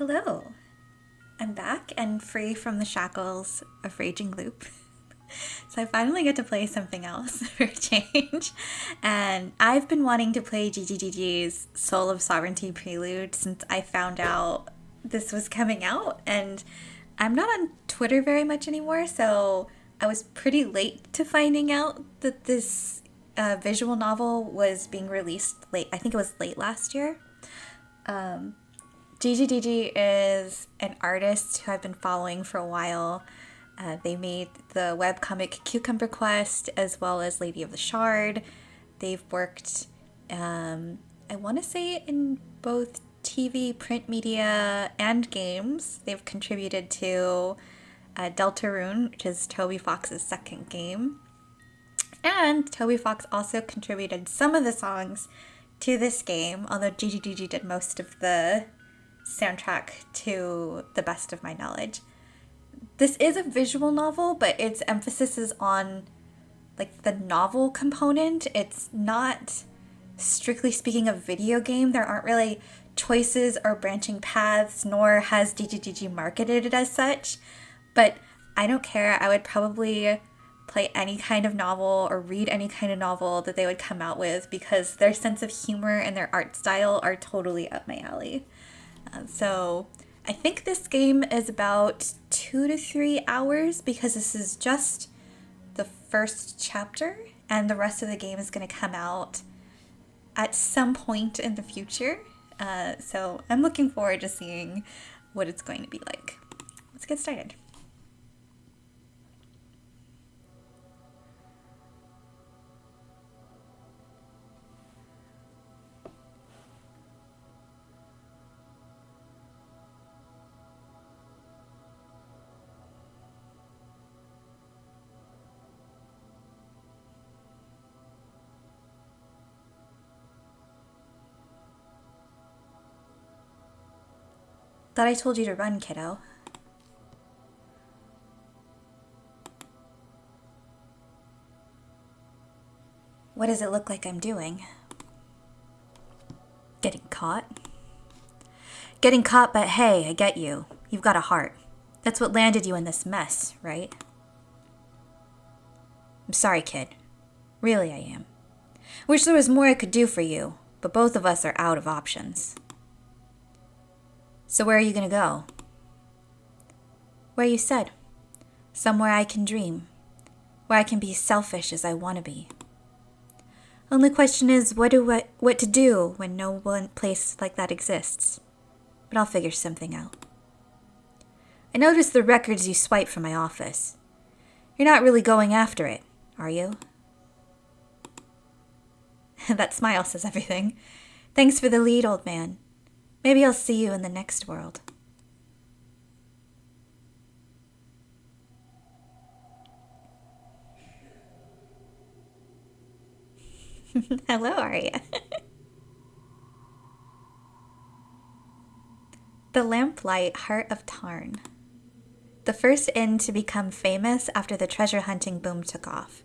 Hello, I'm back and free from the shackles of Raging Loop. So I finally get to play something else for a change. And I've been wanting to play ggdg's Soul of Sovereignty Prelude since I found out this was coming out. And I'm not on Twitter very much anymore, so I was pretty late to finding out that this visual novel was being released late. I think it was late last year. ggdg is an artist who I've been following for a while. They made the webcomic Cucumber Quest as well as Lady of the Shard. They've worked, I want to say, in both TV, print media, and games. They've contributed to Deltarune, which is Toby Fox's second game. And Toby Fox also contributed some of the songs to this game, although ggdg did most of the soundtrack to the best of my knowledge. This is a visual novel, but its emphasis is on like the novel component. It's not strictly speaking a video game. There aren't really choices or branching paths, nor has ggdg marketed it as such. But I don't care. I would probably play any kind of novel or read any kind of novel that they would come out with because their sense of humor and their art style are totally up my alley. So I think this game is about 2 to 3 hours because this is just the first chapter and the rest of the game is going to come out at some point in the future. So I'm looking forward to seeing what it's going to be like. Let's get started. Thought I told you to run, kiddo. What does it look like I'm doing? Getting caught? Getting caught, but hey, I get you. You've got a heart. That's what landed you in this mess, right? I'm sorry, kid. Really, I am. Wish there was more I could do for you, but both of us are out of options. So where are you gonna go? Where you said. Somewhere I can dream. Where I can be selfish as I want to be. Only question is what to do when no one place like that exists. But I'll figure something out. I noticed the records you swiped from my office. You're not really going after it, are you? That smile says everything. Thanks for the lead, old man. Maybe I'll see you in the next world. Hello, Arya. The Lamplight Heart of Tarn. The first inn to become famous after the treasure hunting boom took off.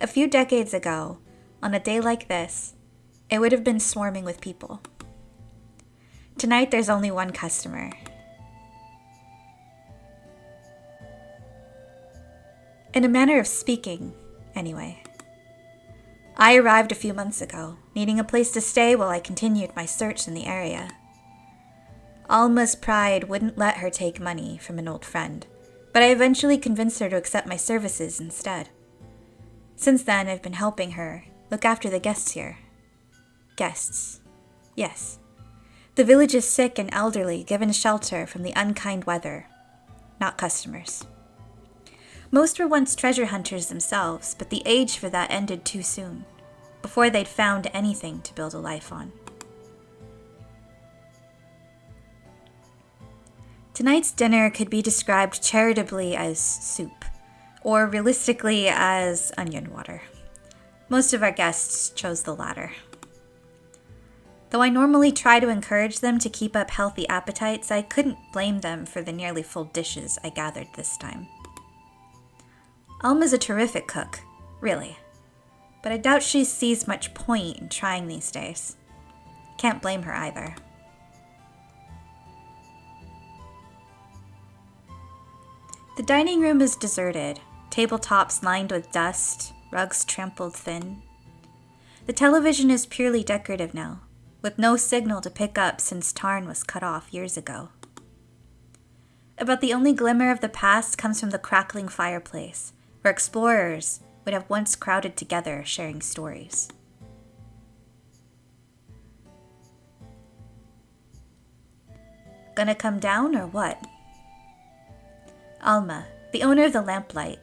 A few decades ago, on a day like this, it would have been swarming with people. Tonight there's only one customer. In a manner of speaking, anyway. I arrived a few months ago, needing a place to stay while I continued my search in the area. Alma's pride wouldn't let her take money from an old friend, but I eventually convinced her to accept my services instead. Since then, I've been helping her look after the guests here. Guests. Yes. The village is sick and elderly, given shelter from the unkind weather. Not customers. Most were once treasure hunters themselves, but the age for that ended too soon, before they'd found anything to build a life on. Tonight's dinner could be described charitably as soup, or realistically as onion water. Most of our guests chose the latter. Though I normally try to encourage them to keep up healthy appetites, I couldn't blame them for the nearly full dishes I gathered this time. Alma's a terrific cook, really, but I doubt she sees much point in trying these days. Can't blame her either. The dining room is deserted, tabletops lined with dust, rugs trampled thin. The television is purely decorative now, with no signal to pick up since Tarn was cut off years ago. About the only glimmer of the past comes from the crackling fireplace, where explorers would have once crowded together sharing stories. Gonna come down or what? Alma, the owner of the lamplight.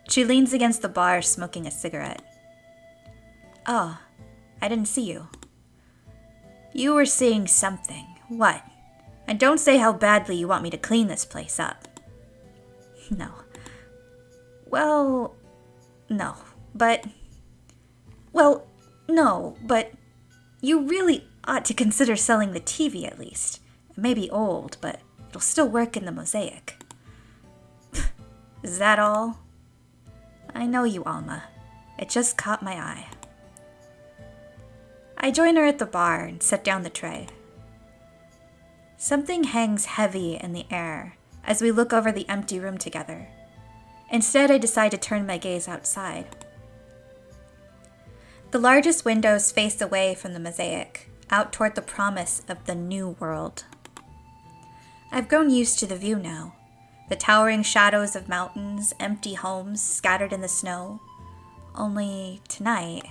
She leans against the bar smoking a cigarette. Oh, I didn't see you. You were seeing something. What? And don't say how badly you want me to clean this place up. No. Well, no. But you really ought to consider selling the TV at least. It may be old, but it'll still work in the mosaic. Is that all? I know you, Alma. It just caught my eye. I join her at the bar and set down the tray. Something hangs heavy in the air as we look over the empty room together. Instead, I decide to turn my gaze outside. The largest windows face away from the mosaic, out toward the promise of the new world. I've grown used to the view now. The towering shadows of mountains, empty homes scattered in the snow. Only tonight...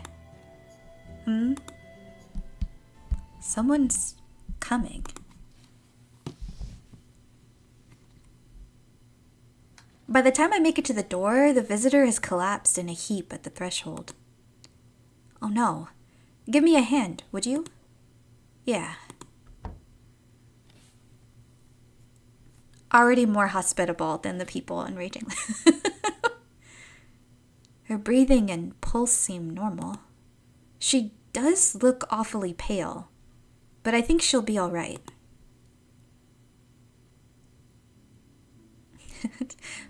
Someone's coming. By the time I make it to the door, the visitor has collapsed in a heap at the threshold. Oh no. Give me a hand, would you? Yeah. Already more hospitable than the people in Raging. Her breathing and pulse seem normal. She does look awfully pale, but I think she'll be all right.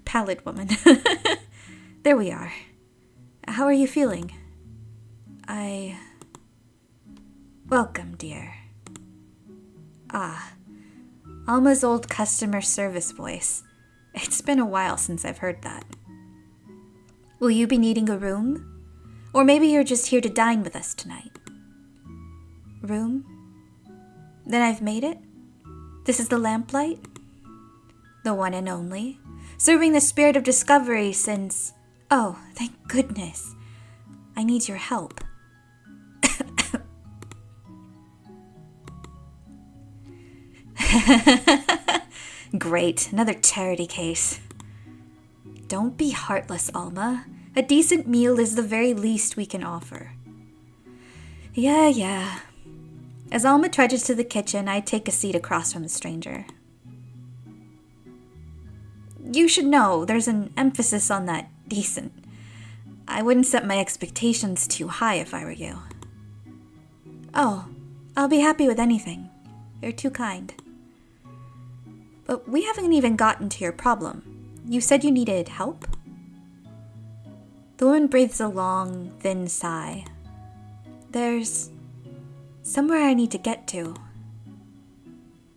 Pallid woman. There we are. How are you feeling? Welcome, dear. Ah, Alma's old customer service voice. It's been a while since I've heard that. Will you be needing a room? Or maybe you're just here to dine with us tonight. Room? Then I've made it? This is the lamplight? The one and only? Serving the spirit of discovery since... Oh, thank goodness. I need your help. Great, another charity case. Don't be heartless, Alma. A decent meal is the very least we can offer. Yeah. As Alma trudges to the kitchen, I take a seat across from the stranger. You should know, there's an emphasis on that decent. I wouldn't set my expectations too high if I were you. Oh, I'll be happy with anything. You're too kind. But we haven't even gotten to your problem. You said you needed help? The woman breathes a long, thin sigh. There's somewhere I need to get to.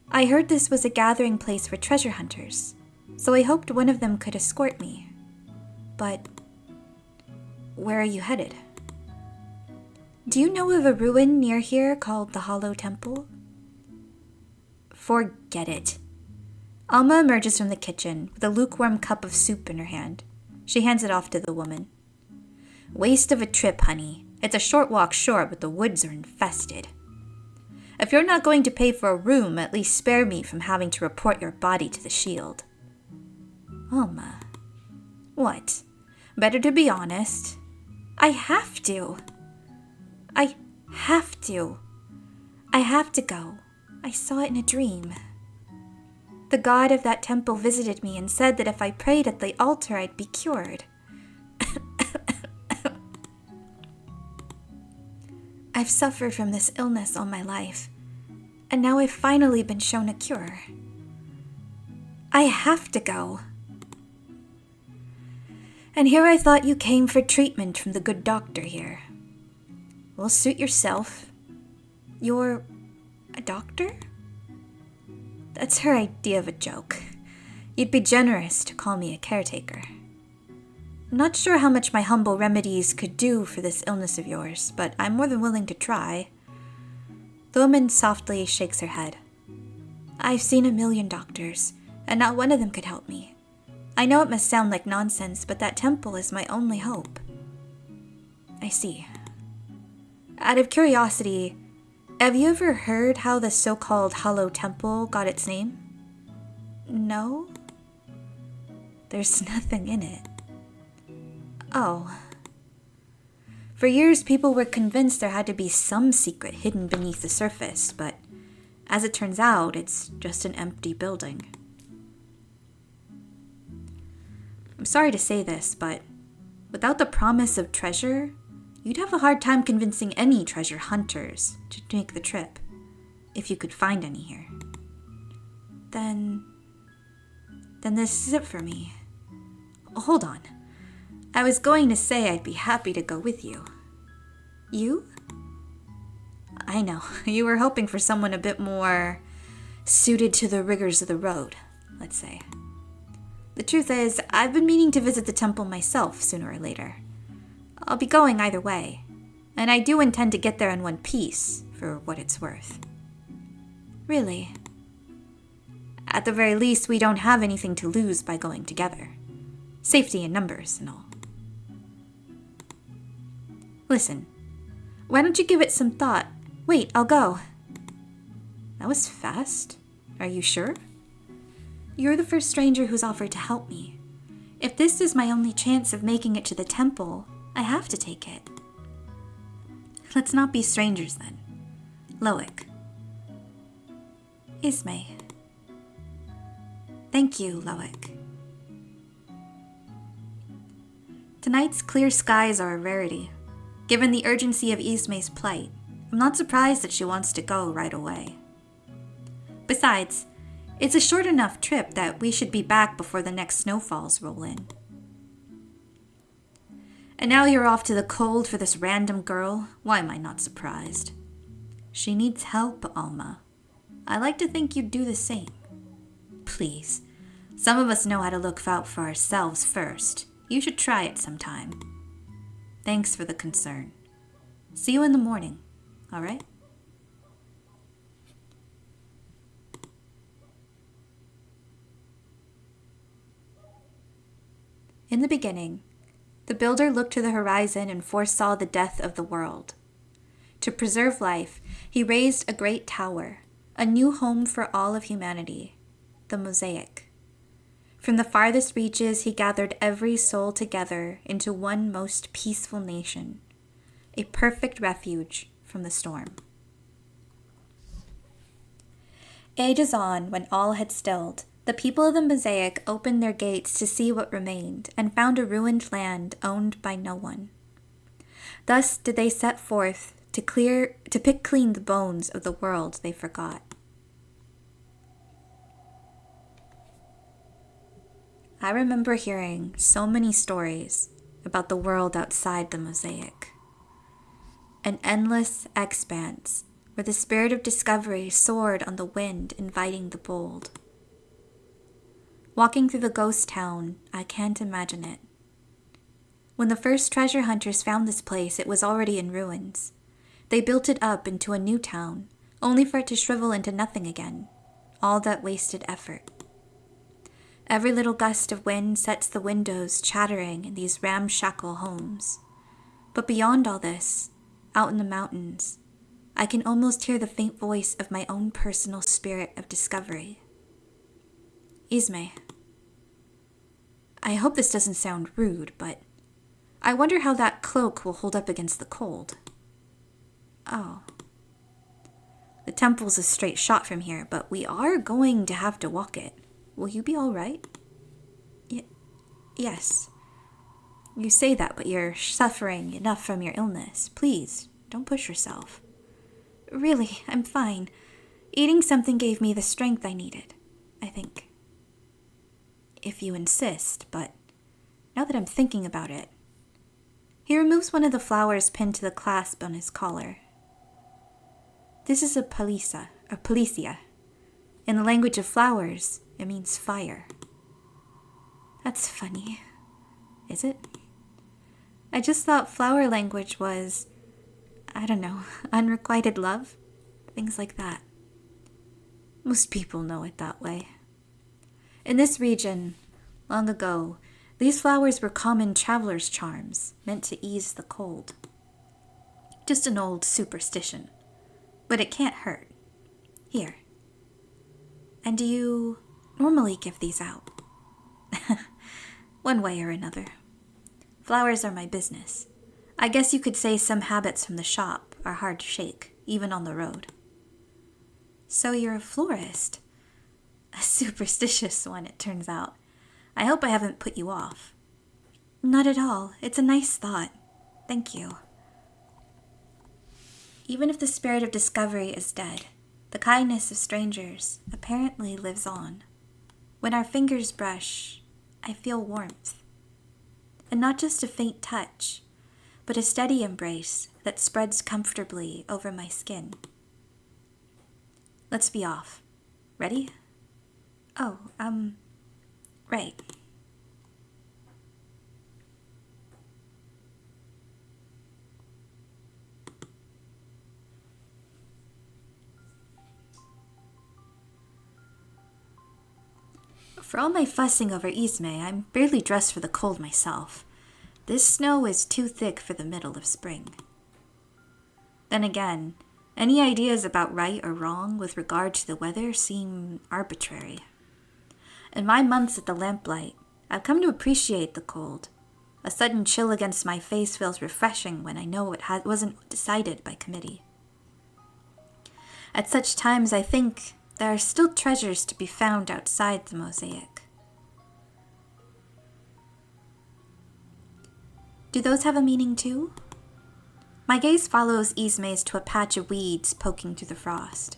I heard this was a gathering place for treasure hunters, so I hoped one of them could escort me. But where are you headed? Do you know of a ruin near here called the Hollow Temple? Forget it. Alma emerges from the kitchen with a lukewarm cup of soup in her hand. She hands it off to the woman. Waste of a trip, honey. It's a short walk, sure, but the woods are infested. If you're not going to pay for a room, at least spare me from having to report your body to the shield. Alma. What? Better to be honest. I have to. I have to go. I saw it in a dream. The god of that temple visited me and said that if I prayed at the altar, I'd be cured. I've suffered from this illness all my life, and now I've finally been shown a cure. I have to go. And here I thought you came for treatment from the good doctor here. Well, suit yourself. You're a doctor? That's her idea of a joke. You'd be generous to call me a caretaker. I'm not sure how much my humble remedies could do for this illness of yours, but I'm more than willing to try." The woman softly shakes her head. "I've seen 1,000,000 doctors, and not one of them could help me. I know it must sound like nonsense, but that temple is my only hope." "I see. Out of curiosity, have you ever heard how the so-called Hollow Temple got its name?" "No. There's nothing in it." "Oh. For years, people were convinced there had to be some secret hidden beneath the surface, but as it turns out, it's just an empty building." "I'm sorry to say this, but without the promise of treasure, you'd have a hard time convincing any treasure hunters to make the trip, if you could find any here." Then this is it for me. Hold on. I was going to say I'd be happy to go with you." "You?" "I know. You were hoping for someone a bit more suited to the rigors of the road, let's say. The truth is, I've been meaning to visit the temple myself sooner or later. I'll be going either way, and I do intend to get there in one piece, for what it's worth." "Really?" "At the very least, we don't have anything to lose by going together. Safety in numbers and all." "Listen, why don't you give it some thought? Wait, I'll go." "That was fast. Are you sure?" "You're the first stranger who's offered to help me. If this is my only chance of making it to the temple, I have to take it." "Let's not be strangers then. Loic." "Ismay." "Thank you, Loic." Tonight's clear skies are a rarity. Given the urgency of Ismay's plight, I'm not surprised that she wants to go right away. Besides, it's a short enough trip that we should be back before the next snowfalls roll in. "And now you're off to the cold for this random girl? Why am I not surprised? She needs help, Alma. I like to think you'd do the same. Please, some of us know how to look out for ourselves first. You should try it sometime. Thanks for the concern. See you in the morning, all right?" In the beginning, the builder looked to the horizon and foresaw the death of the world. To preserve life, he raised a great tower, a new home for all of humanity, the Mosaic. From the farthest reaches, he gathered every soul together into one most peaceful nation, a perfect refuge from the storm. Ages on, when all had stilled, the people of the Mosaic opened their gates to see what remained and found a ruined land owned by no one. Thus did they set forth to pick clean the bones of the world they forgot. I remember hearing so many stories about the world outside the Mosaic. An endless expanse where the spirit of discovery soared on the wind, inviting the bold. Walking through the ghost town, I can't imagine it. When the first treasure hunters found this place, it was already in ruins. They built it up into a new town, only for it to shrivel into nothing again. All that wasted effort. Every little gust of wind sets the windows chattering in these ramshackle homes. But beyond all this, out in the mountains, I can almost hear the faint voice of my own personal spirit of discovery. Ismay, I hope this doesn't sound rude, but I wonder how that cloak will hold up against the cold. Oh. The temple's a straight shot from here, but we are going to have to walk it. Will you be all right? Yes. You say that, but you're suffering enough from your illness. Please, don't push yourself. Really, I'm fine. Eating something gave me the strength I needed, I think. If you insist, but now that I'm thinking about it. He removes one of the flowers pinned to the clasp on his collar. This is a policia. In the language of flowers, it means fire. That's funny. Is it? I just thought flower language was, I don't know, unrequited love? Things like that. Most people know it that way. In this region, long ago, these flowers were common traveler's charms, meant to ease the cold. Just an old superstition. But it can't hurt. Here. And do you normally give these out? One way or another. Flowers are my business. I guess you could say some habits from the shop are hard to shake, even on the road. So you're a florist. A superstitious one, it turns out. I hope I haven't put you off. Not at all. It's a nice thought. Thank you. Even if the spirit of discovery is dead, the kindness of strangers apparently lives on. When our fingers brush, I feel warmth. And not just a faint touch, but a steady embrace that spreads comfortably over my skin. Let's be off. Ready? Oh, right. For all my fussing over Ismay, I'm barely dressed for the cold myself. This snow is too thick for the middle of spring. Then again, any ideas about right or wrong with regard to the weather seem arbitrary. In my months at the lamplight, I've come to appreciate the cold. A sudden chill against my face feels refreshing when I know it wasn't decided by committee. At such times, I think there are still treasures to be found outside the mosaic. Do those have a meaning too? My gaze follows Ismay's to a patch of weeds poking through the frost.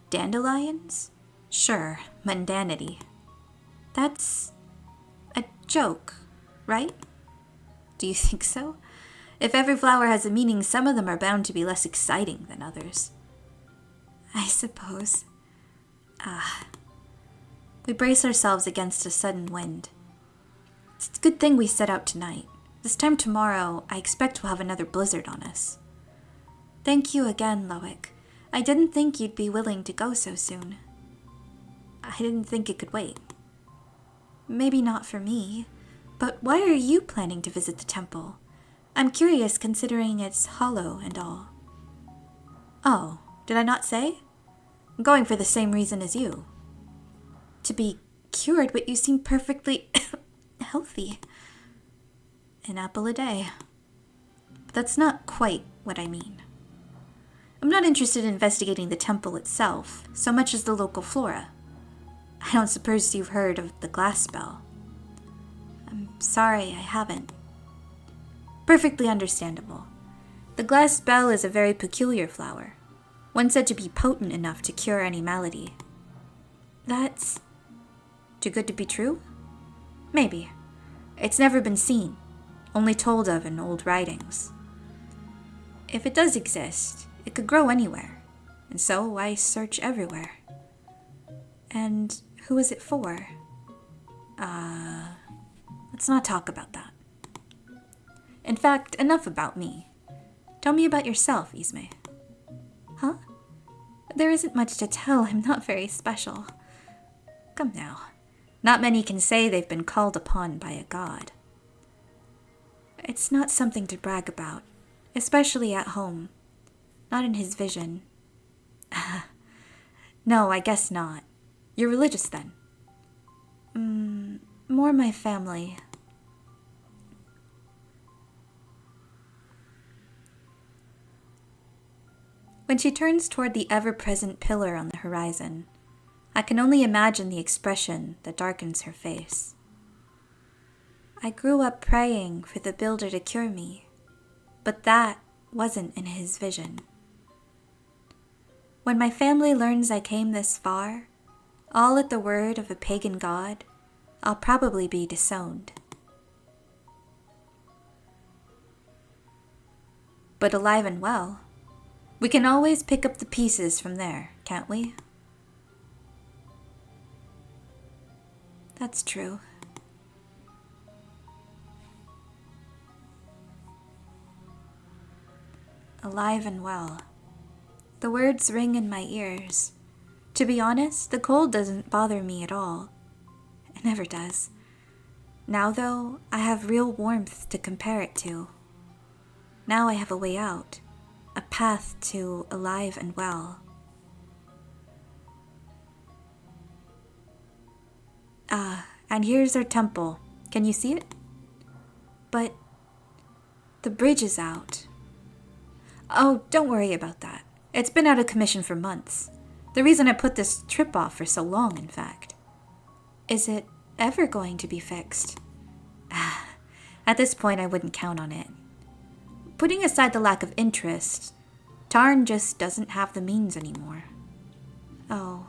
Dandelions? Sure, mundanity. That's a joke, right? Do you think so? If every flower has a meaning, some of them are bound to be less exciting than others. I suppose. We brace ourselves against a sudden wind. It's a good thing we set out tonight. This time tomorrow, I expect we'll have another blizzard on us. Thank you again, Loic. I didn't think you'd be willing to go so soon. I didn't think it could wait. Maybe not for me, but why are you planning to visit the temple? I'm curious considering it's hollow and all. Oh, did I not say? I'm going for the same reason as you. To be cured, but you seem perfectly healthy. An apple a day. But that's not quite what I mean. I'm not interested in investigating the temple itself, so much as the local flora. I don't suppose you've heard of the glass spell. I'm sorry, I haven't. Perfectly understandable. The glass spell is a very peculiar flower, one said to be potent enough to cure any malady. That's too good to be true? Maybe. It's never been seen, only told of in old writings. If it does exist, it could grow anywhere, and so I search everywhere. And who is it for? Let's not talk about that. In fact, enough about me. Tell me about yourself, Ismay. Huh? There isn't much to tell. I'm not very special. Come now. Not many can say they've been called upon by a god. It's not something to brag about, especially at home. Not in his vision. No, I guess not. You're religious then? More my family. When she turns toward the ever-present pillar on the horizon, I can only imagine the expression that darkens her face. I grew up praying for the builder to cure me, but that wasn't in his vision. When my family learns I came this far, all at the word of a pagan god, I'll probably be disowned. But alive and well, we can always pick up the pieces from there, can't we? That's true. alive and well. The words ring in my ears. To be honest, the cold doesn't bother me at all. It never does. Now, though, I have real warmth to compare it to. Now I have a way out, a path to alive and well. And here's our temple. Can you see it? But the bridge is out. Oh, don't worry about that. It's been out of commission for months. The reason I put this trip off for so long, in fact. Is it ever going to be fixed? At this point, I wouldn't count on it. Putting aside the lack of interest, Tarn just doesn't have the means anymore. Oh.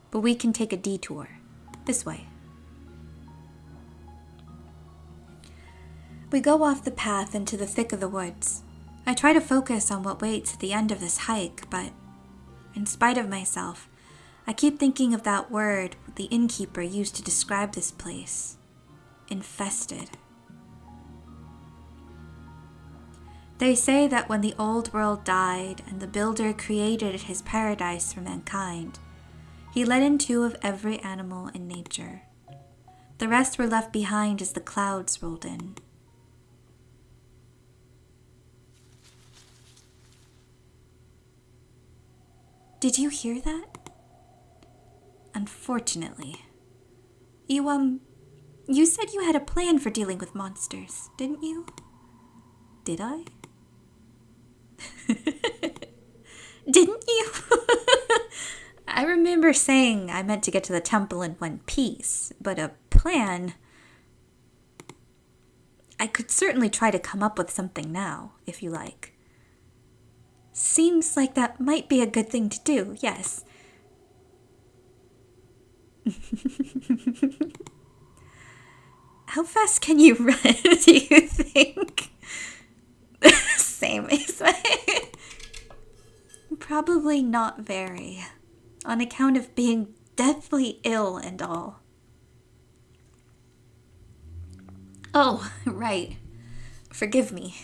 But we can take a detour. This way. We go off the path into the thick of the woods. I try to focus on what waits at the end of this hike, but in spite of myself, I keep thinking of that word the innkeeper used to describe this place. Infested. They say that when the old world died and the builder created his paradise for mankind, he let in 2 of every animal in nature. The rest were left behind as the clouds rolled in. Did you hear that? Unfortunately. You said you had a plan for dealing with monsters, didn't you? Did I? Didn't you? I remember saying I meant to get to the temple in one piece, but a plan... I could certainly try to come up with something now, if you like. Seems like that might be a good thing to do, yes. How fast can you run, do you think? Same as Probably not very, on account of being deathly ill and all. Oh, right. Forgive me.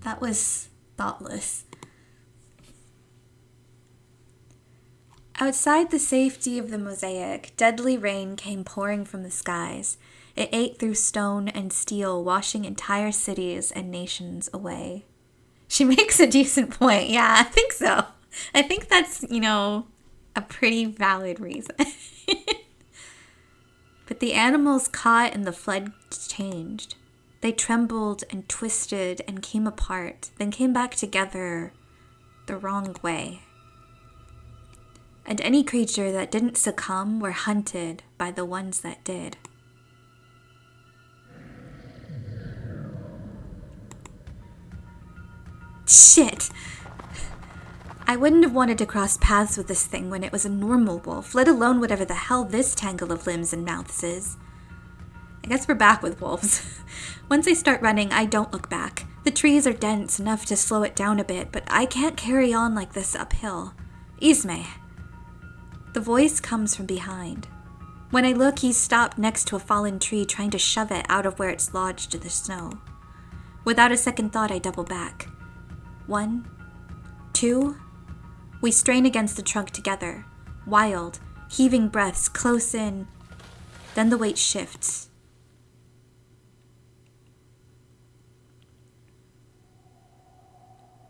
That was thoughtless. Outside the safety of the mosaic, deadly rain came pouring from the skies. It ate through stone and steel, washing entire cities and nations away. She makes a decent point. Yeah, I think so. I think that's, a pretty valid reason. But the animals caught in the flood changed. They trembled and twisted and came apart, then came back together the wrong way. And any creature that didn't succumb were hunted by the ones that did. Shit! I wouldn't have wanted to cross paths with this thing when it was a normal wolf, let alone whatever the hell this tangle of limbs and mouths is. I guess we're back with wolves. Once I start running, I don't look back. The trees are dense enough to slow it down a bit, but I can't carry on like this uphill. Ismay. The voice comes from behind. When I look, he's stopped next to a fallen tree, trying to shove it out of where it's lodged in the snow. Without a second thought, I double back. 1, 2... We strain against the trunk together, wild, heaving breaths close in. Then the weight shifts.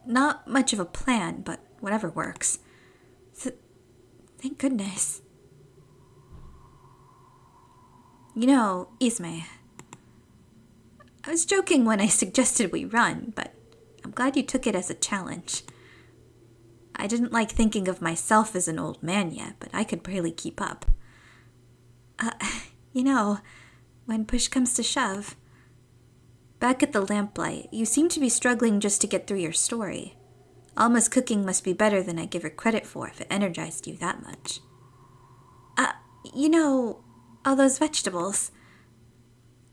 Not much of a plan, but whatever works. Thank goodness. Ismay, I was joking when I suggested we run, but I'm glad you took it as a challenge. I didn't like thinking of myself as an old man yet, but I could barely keep up. When push comes to shove. Back at the lamplight, you seem to be struggling just to get through your story. Alma's cooking must be better than I give her credit for if it energized you that much. All those vegetables.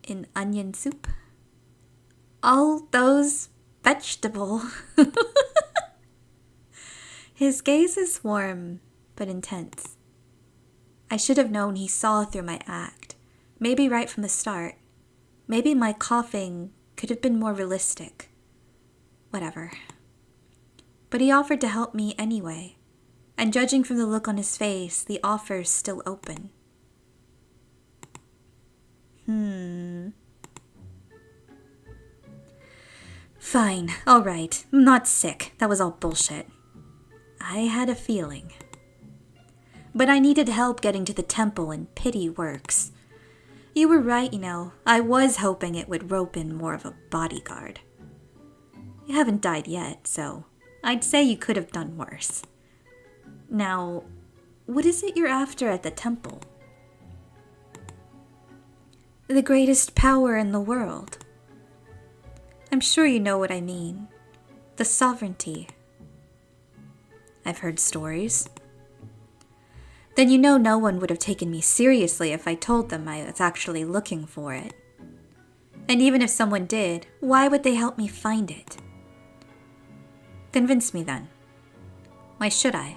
In onion soup? All those vegetable. His gaze is warm, but intense. I should have known he saw through my act. Maybe right from the start. Maybe my coughing could have been more realistic. Whatever. But he offered to help me anyway, and judging from the look on his face, the offer's still open. Fine, alright, I'm not sick. That was all bullshit. I had a feeling. But I needed help getting to the temple, and pity works. You were right, I was hoping it would rope in more of a bodyguard. You haven't died yet, so I'd say you could have done worse. Now, what is it you're after at the temple? The greatest power in the world. I'm sure you know what I mean. The sovereignty. I've heard stories. Then you know no one would have taken me seriously if I told them I was actually looking for it. And even if someone did, why would they help me find it? Convince me then. Why should I?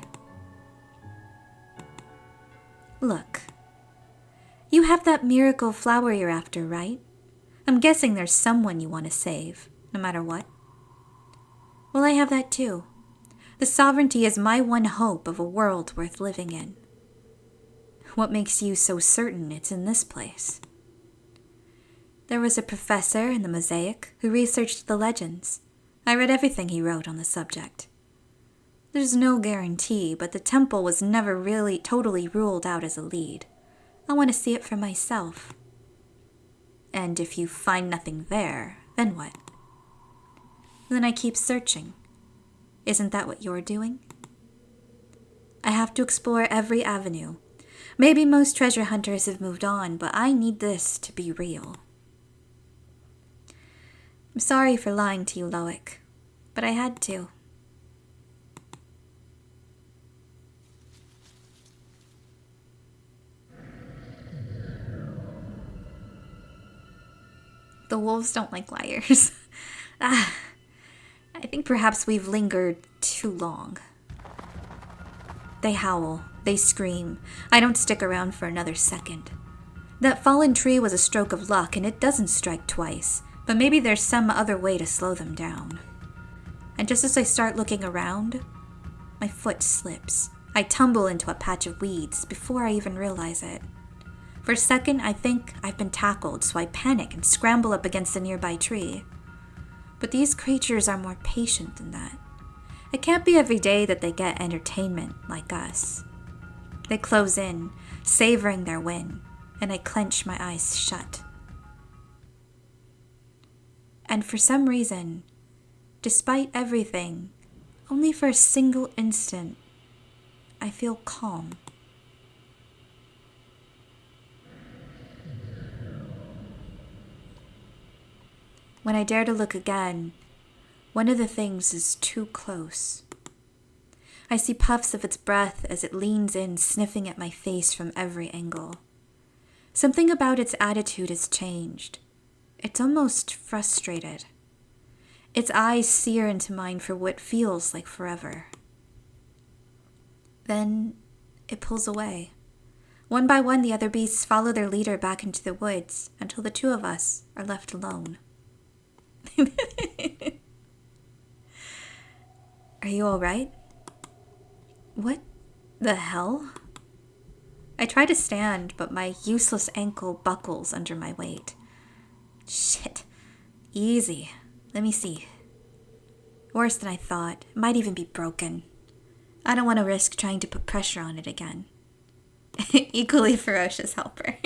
Look. You have that miracle flower you're after, right? I'm guessing there's someone you want to save, no matter what. Well, I have that too. The sovereignty is my one hope of a world worth living in. What makes you so certain it's in this place? There was a professor in the Mosaic who researched the legends. I read everything he wrote on the subject. There's no guarantee, but the temple was never really totally ruled out as a lead. I want to see it for myself. And if you find nothing there, then what? Then I keep searching. Isn't that what you're doing? I have to explore every avenue. Maybe most treasure hunters have moved on, but I need this to be real. I'm sorry for lying to you, Loic, but I had to. The wolves don't like liars. I think perhaps we've lingered too long. They howl, they scream. I don't stick around for another second. That fallen tree was a stroke of luck, and it doesn't strike twice, but maybe there's some other way to slow them down. And just as I start looking around, my foot slips. I tumble into a patch of weeds before I even realize it. For a second, I think I've been tackled, so I panic and scramble up against a nearby tree. But these creatures are more patient than that. It can't be every day that they get entertainment like us. They close in, savoring their win, and I clench my eyes shut. And for some reason, despite everything, only for a single instant, I feel calm. When I dare to look again, one of the things is too close. I see puffs of its breath as it leans in, sniffing at my face from every angle. Something about its attitude has changed. It's almost frustrated. Its eyes sear into mine for what feels like forever. Then it pulls away. One by one, the other beasts follow their leader back into the woods until the two of us are left alone. Are you all right? What the hell? I try to stand, but my useless ankle buckles under my weight. Shit. Easy. Let me see. Worse than I thought. It might even be broken. I don't want to risk trying to put pressure on it again. Equally ferocious helper.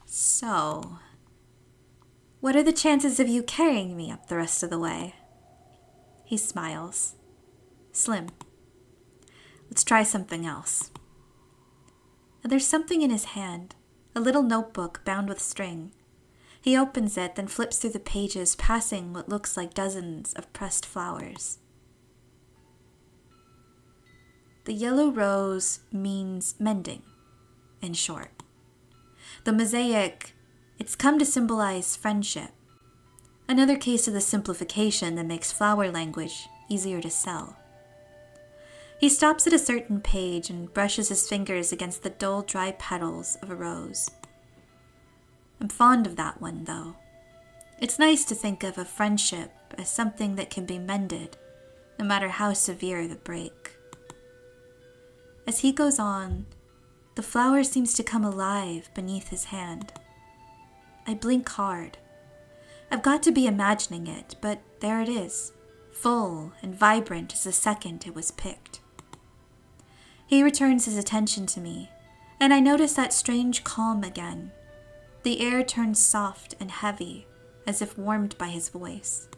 So, what are the chances of you carrying me up the rest of the way? He smiles. Slim. Let's try something else. There's something in his hand, a little notebook bound with string. He opens it, then flips through the pages, passing what looks like dozens of pressed flowers. The yellow rose means mending, in short. The mosaic, it's come to symbolize friendship. Another case of the simplification that makes flower language easier to sell. He stops at a certain page and brushes his fingers against the dull, dry petals of a rose. I'm fond of that one, though. It's nice to think of a friendship but as something that can be mended, no matter how severe the break. As he goes on, the flower seems to come alive beneath his hand. I blink hard. I've got to be imagining it, but there it is, full and vibrant as the second it was picked. He returns his attention to me, and I notice that strange calm again. The air turns soft and heavy, as if warmed by his voice.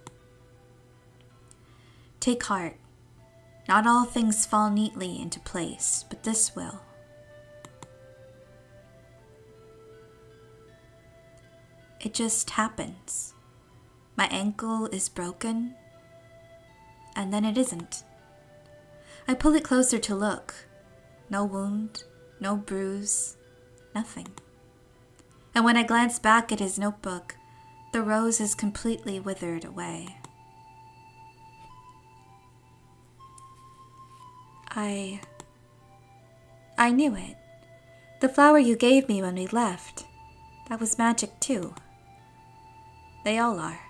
Take heart. Not all things fall neatly into place, but this will. It just happens. My ankle is broken, and then it isn't. I pull it closer to look. No wound, no bruise, nothing. And when I glance back at his notebook, the rose is completely withered away. I knew it. The flower you gave me when we left, that was magic too. They all are,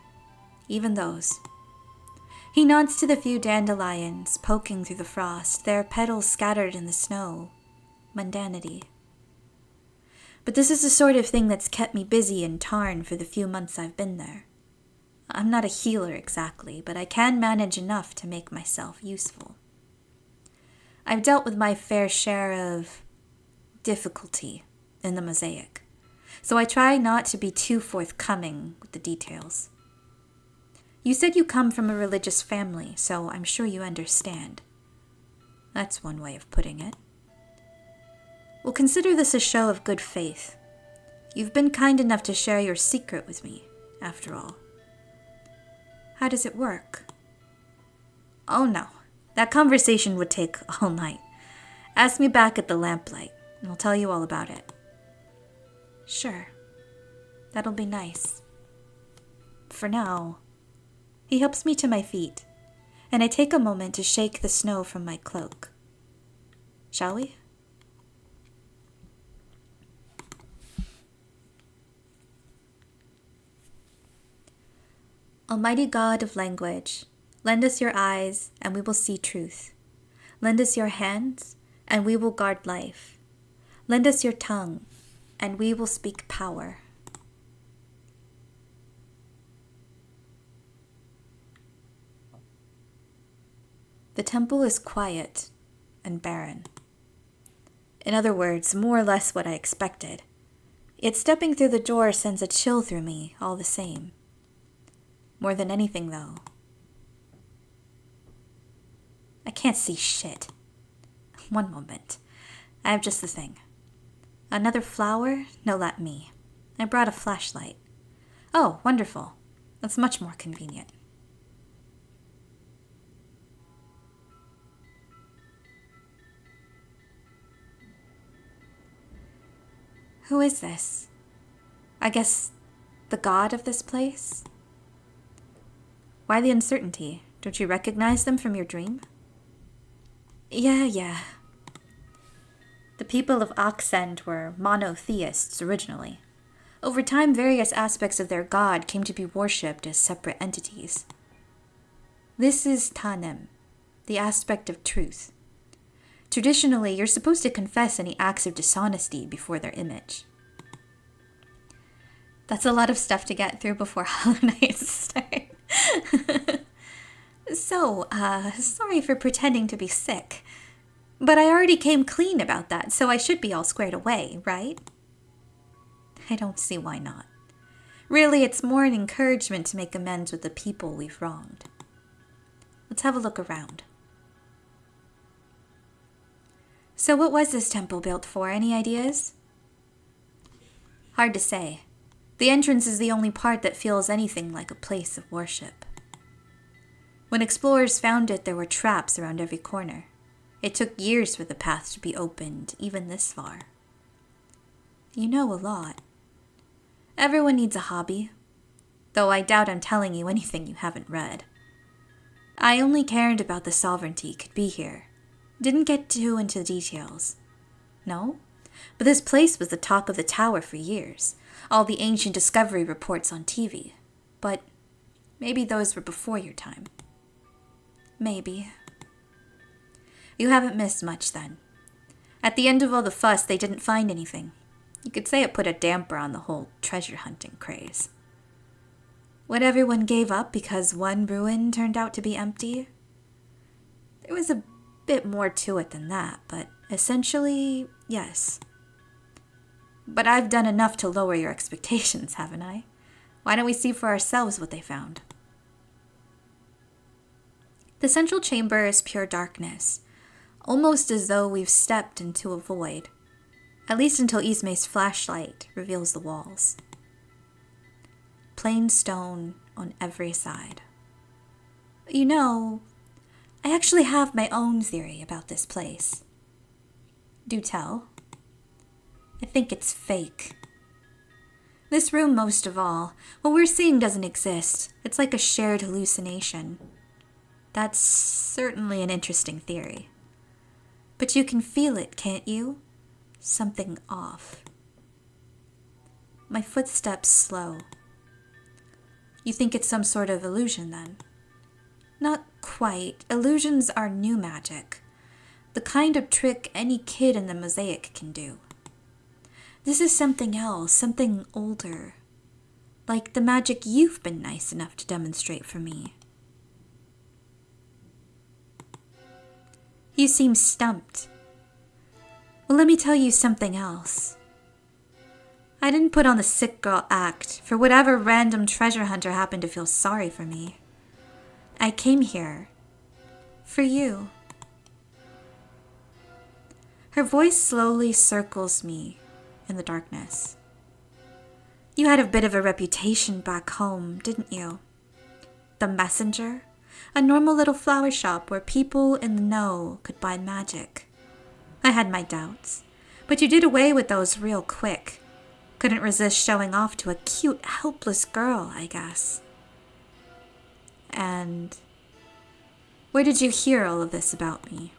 even those. He nods to the few dandelions poking through the frost, their petals scattered in the snow. Mundanity. But this is the sort of thing that's kept me busy in Tarn for the few months I've been there. I'm not a healer exactly, but I can manage enough to make myself useful. I've dealt with my fair share of difficulty in the mosaic, so I try not to be too forthcoming with the details. You said you come from a religious family, so I'm sure you understand. That's one way of putting it. Well, consider this a show of good faith. You've been kind enough to share your secret with me, after all. How does it work? Oh no, that conversation would take all night. Ask me back at the lamplight, and I'll tell you all about it. Sure, that'll be nice. For now, he helps me to my feet, and I take a moment to shake the snow from my cloak. Shall we? Almighty God of language, lend us your eyes, and we will see truth. Lend us your hands, and we will guard life. Lend us your tongue, and we will speak power. The temple is quiet and barren. In other words, more or less what I expected. Yet stepping through the door sends a chill through me all the same. More than anything, though, I can't see shit. One moment. I have just the thing. Another flower? No, not me. I brought a flashlight. Oh, wonderful. That's much more convenient. Who is this? I guess the god of this place? Why the uncertainty? Don't you recognize them from your dream? Yeah. The people of Oxend were monotheists originally. Over time, various aspects of their god came to be worshipped as separate entities. This is Tanem, the aspect of truth. Traditionally, you're supposed to confess any acts of dishonesty before their image. That's a lot of stuff to get through before Hollow Knights start. Sorry for pretending to be sick. But I already came clean about that, so I should be all squared away, right? I don't see why not. Really, it's more an encouragement to make amends with the people we've wronged. Let's have a look around. So what was this temple built for? Any ideas? Hard to say. The entrance is the only part that feels anything like a place of worship. When explorers found it, there were traps around every corner. It took years for the path to be opened, even this far. You know a lot. Everyone needs a hobby, though I doubt I'm telling you anything you haven't read. I only cared about the sovereignty could be here. Didn't get too into details. No? But this place was the talk of the tower for years. All the ancient discovery reports on TV. But Maybe those were before your time. Maybe. You haven't missed much then. At the end of all the fuss, they didn't find anything. You could say it put a damper on the whole treasure hunting craze. When everyone gave up because one ruin turned out to be empty? There was a bit more to it than that, but essentially, yes. But I've done enough to lower your expectations, haven't I? Why don't we see for ourselves what they found? The central chamber is pure darkness, almost as though we've stepped into a void, at least until Ismay's flashlight reveals the walls. Plain stone on every side. You know, I actually have my own theory about this place. Do tell. I think it's fake. This room most of all. What we're seeing doesn't exist. It's like a shared hallucination. That's certainly an interesting theory. But you can feel it, can't you? Something off. My footsteps slow. You think it's some sort of illusion then? Not quite. Illusions are new magic. The kind of trick any kid in the mosaic can do. This is something else, something older. Like the magic you've been nice enough to demonstrate for me. You seem stumped. Well, let me tell you something else. I didn't put on the sick girl act for whatever random treasure hunter happened to feel sorry for me. I came here for you. Her voice slowly circles me in the darkness. You had a bit of a reputation back home, didn't you? The Messenger? A normal little flower shop where people in the know could buy magic. I had my doubts, but you did away with those real quick. Couldn't resist showing off to a cute, helpless girl, I guess. And where did you hear all of this about me?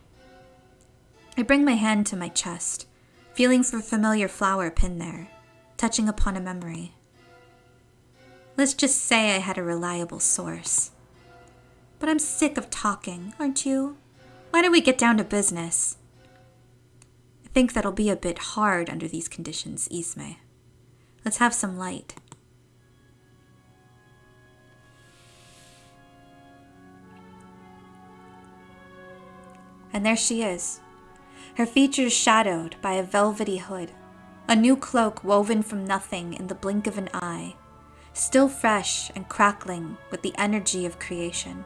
I bring my hand to my chest, feeling for a familiar flower pinned there, touching upon a memory. Let's just say I had a reliable source. But I'm sick of talking, aren't you? Why don't we get down to business? I think that'll be a bit hard under these conditions, Ismay. Let's have some light. And there she is, her features shadowed by a velvety hood, a new cloak woven from nothing in the blink of an eye, still fresh and crackling with the energy of creation.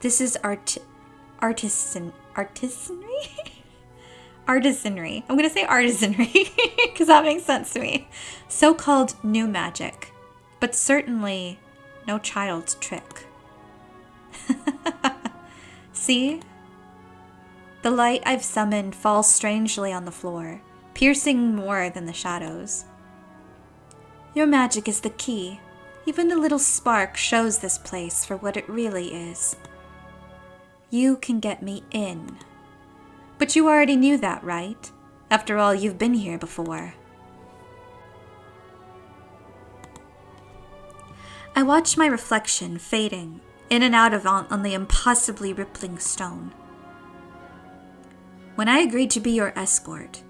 This is artisanry? Artisanry. I'm going to say artisanry because that makes sense to me. So-called new magic, but certainly no child's trick. See? The light I've summoned falls strangely on the floor, piercing more than the shadows. Your magic is the key. Even the little spark shows this place for what it really is. You can get me in. But you already knew that, right? After all, you've been here before. I watch my reflection fading in and out of on the impossibly rippling stone. When I agreed to be your escort,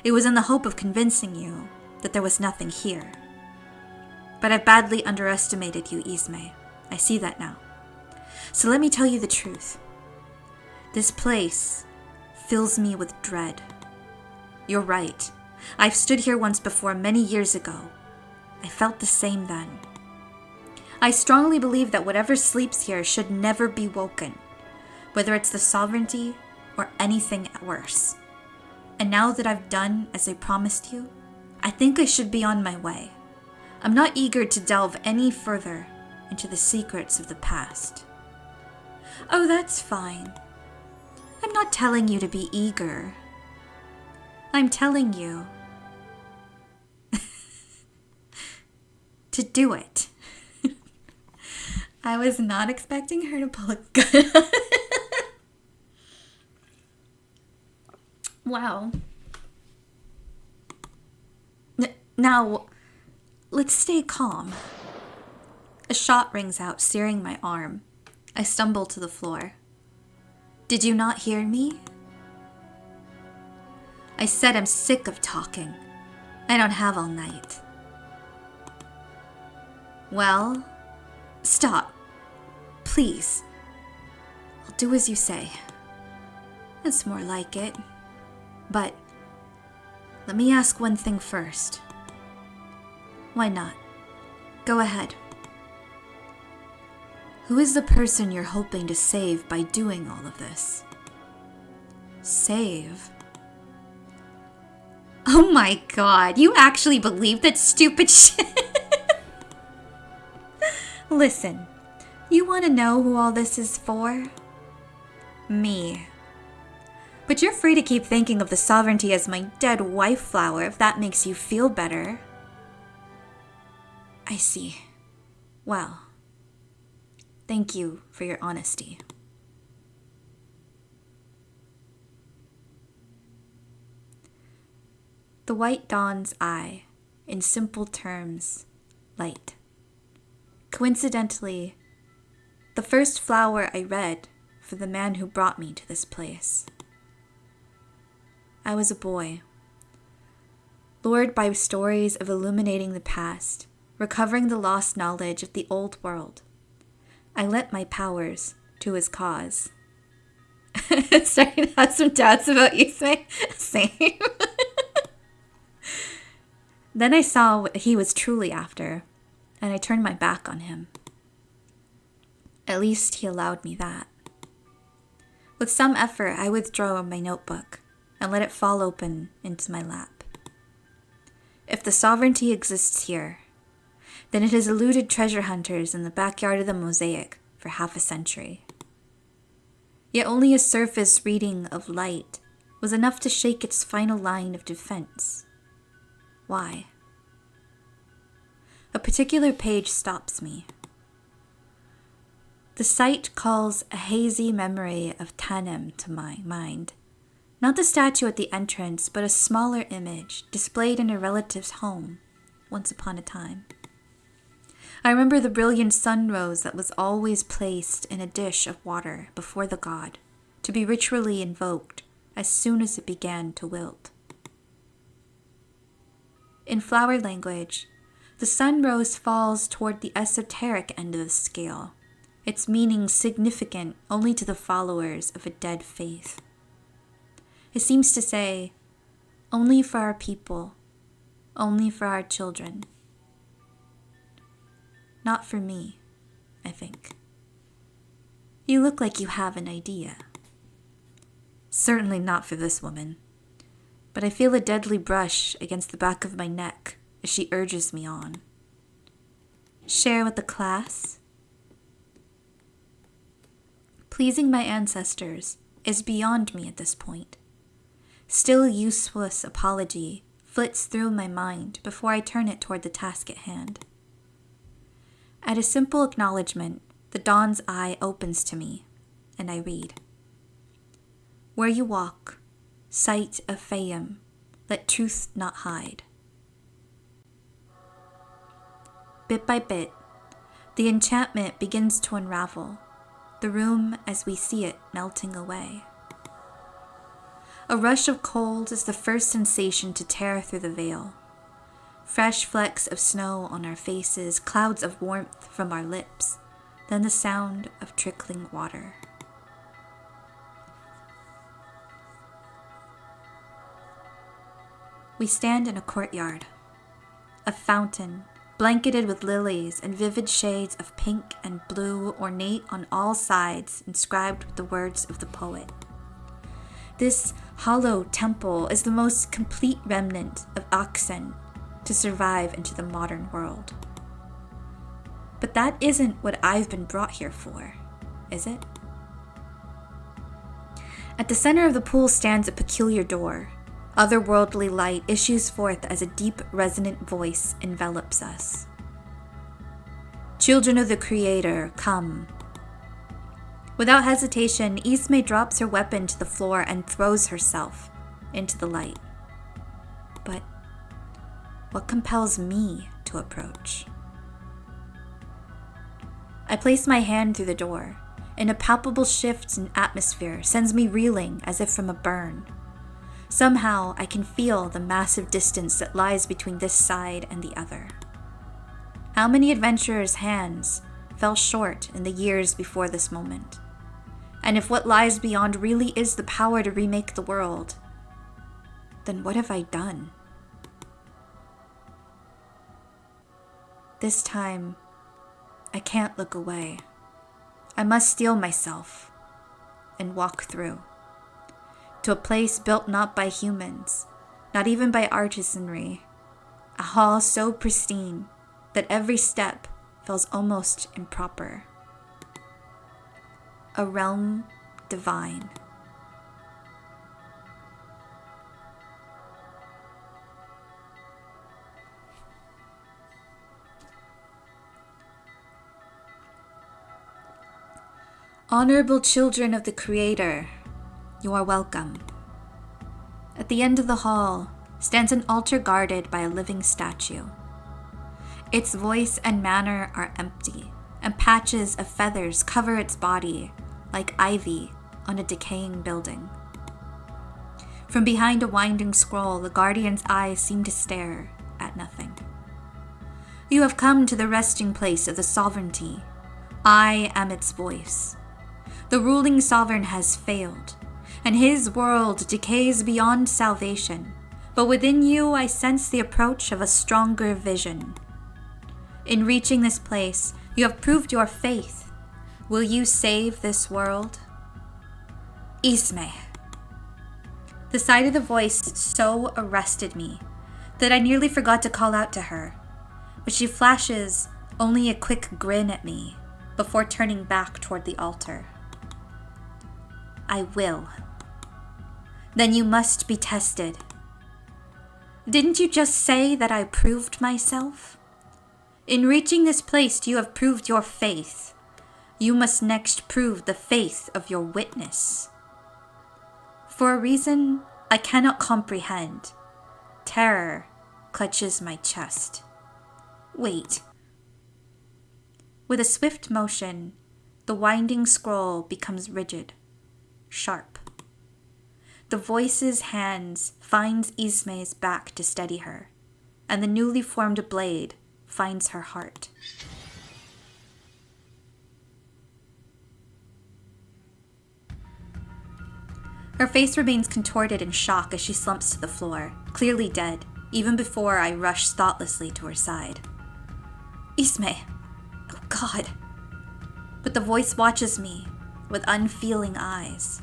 it was in the hope of convincing you that there was nothing here. But I badly underestimated you, Ismay. I see that now. So let me tell you the truth. This place fills me with dread. You're right. I've stood here once before many years ago. I felt the same then. I strongly believe that whatever sleeps here should never be woken, whether it's the sovereignty or anything worse. And now that I've done as I promised you, I think I should be on my way. I'm not eager to delve any further into the secrets of the past. Oh, that's fine. I'm not telling you to be eager. I'm telling you to do it. I was not expecting her to pull a gun. Wow. Now, let's stay calm. A shot rings out, searing my arm. I stumble to the floor. Did you not hear me? I said I'm sick of talking. I don't have all night. Well, stop. Please. I'll do as you say. It's more like it. But let me ask one thing first. Why not? Go ahead. Who is the person you're hoping to save by doing all of this? Save? Oh my god, you actually believe that stupid shit? Listen, you want to know who all this is for? Me. But you're free to keep thinking of the sovereignty as my dead wife flower if that makes you feel better. I see. Well, thank you for your honesty. The white dawn's eye, in simple terms, light. Coincidentally, the first flower I read for the man who brought me to this place. I was a boy, lured by stories of illuminating the past, recovering the lost knowledge of the old world. I lent my powers to his cause. Starting to have some doubts about you, same. Then I saw what he was truly after, and I turned my back on him. At least he allowed me that. With some effort, I withdrew my notebook and let it fall open into my lap. If the sovereignty exists here, then it has eluded treasure hunters in the backyard of the mosaic for half a century. Yet only a surface reading of light was enough to shake its final line of defense. Why? A particular page stops me. The sight calls a hazy memory of Tanem to my mind. Not the statue at the entrance, but a smaller image displayed in a relative's home once upon a time. I remember the brilliant sunrose that was always placed in a dish of water before the god, to be ritually invoked as soon as it began to wilt. In flower language, the sunrose falls toward the esoteric end of the scale, its meaning significant only to the followers of a dead faith. It seems to say, only for our people, only for our children. Not for me, I think. You look like you have an idea. Certainly not for this woman. But I feel a deadly brush against the back of my neck as she urges me on. Share with the class? Pleasing my ancestors is beyond me at this point. Still a useless apology flits through my mind before I turn it toward the task at hand. At a simple acknowledgement, the dawn's eye opens to me, and I read. Where you walk, sight of Fayum, let truth not hide. Bit by bit, the enchantment begins to unravel, the room as we see it melting away. A rush of cold is the first sensation to tear through the veil. Fresh flecks of snow on our faces, clouds of warmth from our lips, then the sound of trickling water. We stand in a courtyard, a fountain blanketed with lilies and vivid shades of pink and blue, ornate on all sides, inscribed with the words of the poet. This hollow temple is the most complete remnant of Aksen to survive into the modern world. But that isn't what I've been brought here for, is it? At the center of the pool stands a peculiar door. Otherworldly light issues forth as a deep, resonant voice envelops us. Children of the Creator, come. Without hesitation, Ismay drops her weapon to the floor and throws herself into the light. But what compels me to approach? I place my hand through the door, and a palpable shift in atmosphere sends me reeling as if from a burn. Somehow, I can feel the massive distance that lies between this side and the other. How many adventurers' hands fell short in the years before this moment? And if what lies beyond really is the power to remake the world, then what have I done? This time, I can't look away. I must steel myself and walk through to a place built not by humans, not even by artisanry, a hall so pristine that every step feels almost improper. A realm divine. Honorable children of the Creator, you are welcome. At the end of the hall stands an altar guarded by a living statue. Its voice and manner are empty, and patches of feathers cover its body like ivy on a decaying building. From behind a winding scroll, the guardian's eyes seem to stare at nothing. You have come to the resting place of the sovereignty. I am its voice. The ruling sovereign has failed, and his world decays beyond salvation. But within you, I sense the approach of a stronger vision. In reaching this place, you have proved your faith. Will you save this world? Isme. The sight of the voice so arrested me that I nearly forgot to call out to her, but she flashes only a quick grin at me before turning back toward the altar. I will. Then you must be tested. Didn't you just say that I proved myself? In reaching this place, you have proved your faith. You must next prove the faith of your witness. For a reason I cannot comprehend, terror clutches my chest. Wait. With a swift motion, the winding scroll becomes rigid, sharp. The voice's hands finds Isme's back to steady her, and the newly formed blade finds her heart. Her face remains contorted in shock as she slumps to the floor, clearly dead, even before I rush thoughtlessly to her side. Isme! Oh God! But the voice watches me with unfeeling eyes.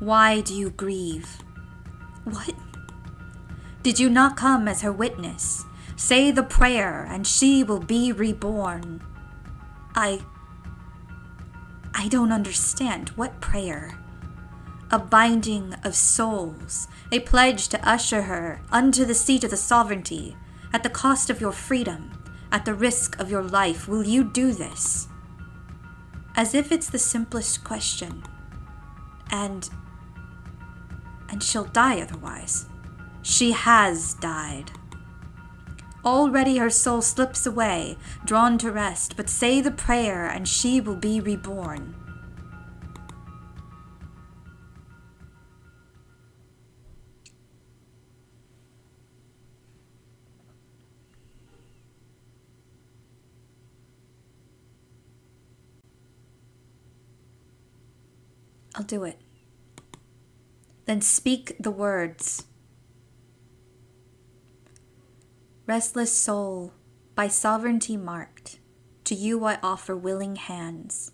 Why do you grieve? What? Did you not come as her witness? Say the prayer and she will be reborn. I don't understand. What prayer? A binding of souls, a pledge to usher her unto the seat of the sovereignty, at the cost of your freedom, at the risk of your life. Will you do this? As if it's the simplest question. And she'll die otherwise. She has died. Already her soul slips away, drawn to rest, but say the prayer and she will be reborn. I'll do it. Then speak the words. Restless soul, by sovereignty marked, to you I offer willing hands.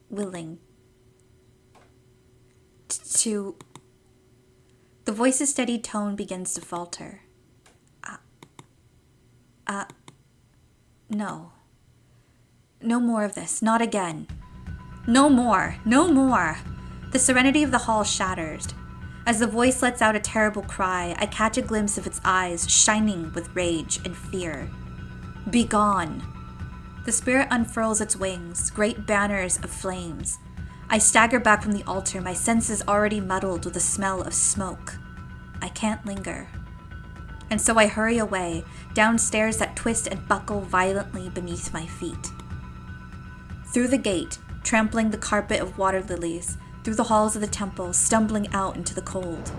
Willing. To... The voice's steady tone begins to falter. No. No more of this. Not again. No more. No more. The serenity of the hall shatters. As the voice lets out a terrible cry, I catch a glimpse of its eyes shining with rage and fear. Begone! The spirit unfurls its wings, great banners of flames. I stagger back from the altar, my senses already muddled with the smell of smoke. I can't linger. and so I hurry away, down stairs that twist and buckle violently beneath my feet. Through the gate, trampling the carpet of water lilies, through the halls of the temple, stumbling out into the cold.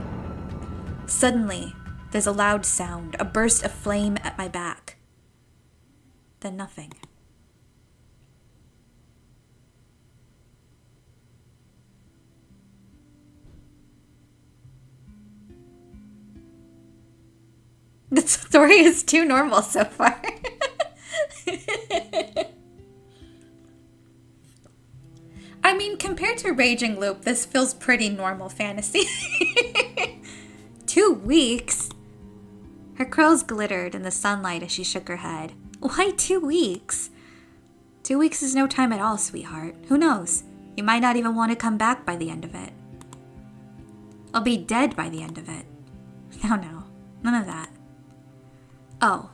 Suddenly, there's a loud sound, a burst of flame at my back. Then nothing. The story is too normal so far. I mean, compared to Raging Loop, this feels pretty normal fantasy. 2 weeks? Her curls glittered in the sunlight as she shook her head. Why 2 weeks? 2 weeks is no time at all, sweetheart. Who knows? You might not even want to come back by the end of it. I'll be dead by the end of it. No, none of that. Oh,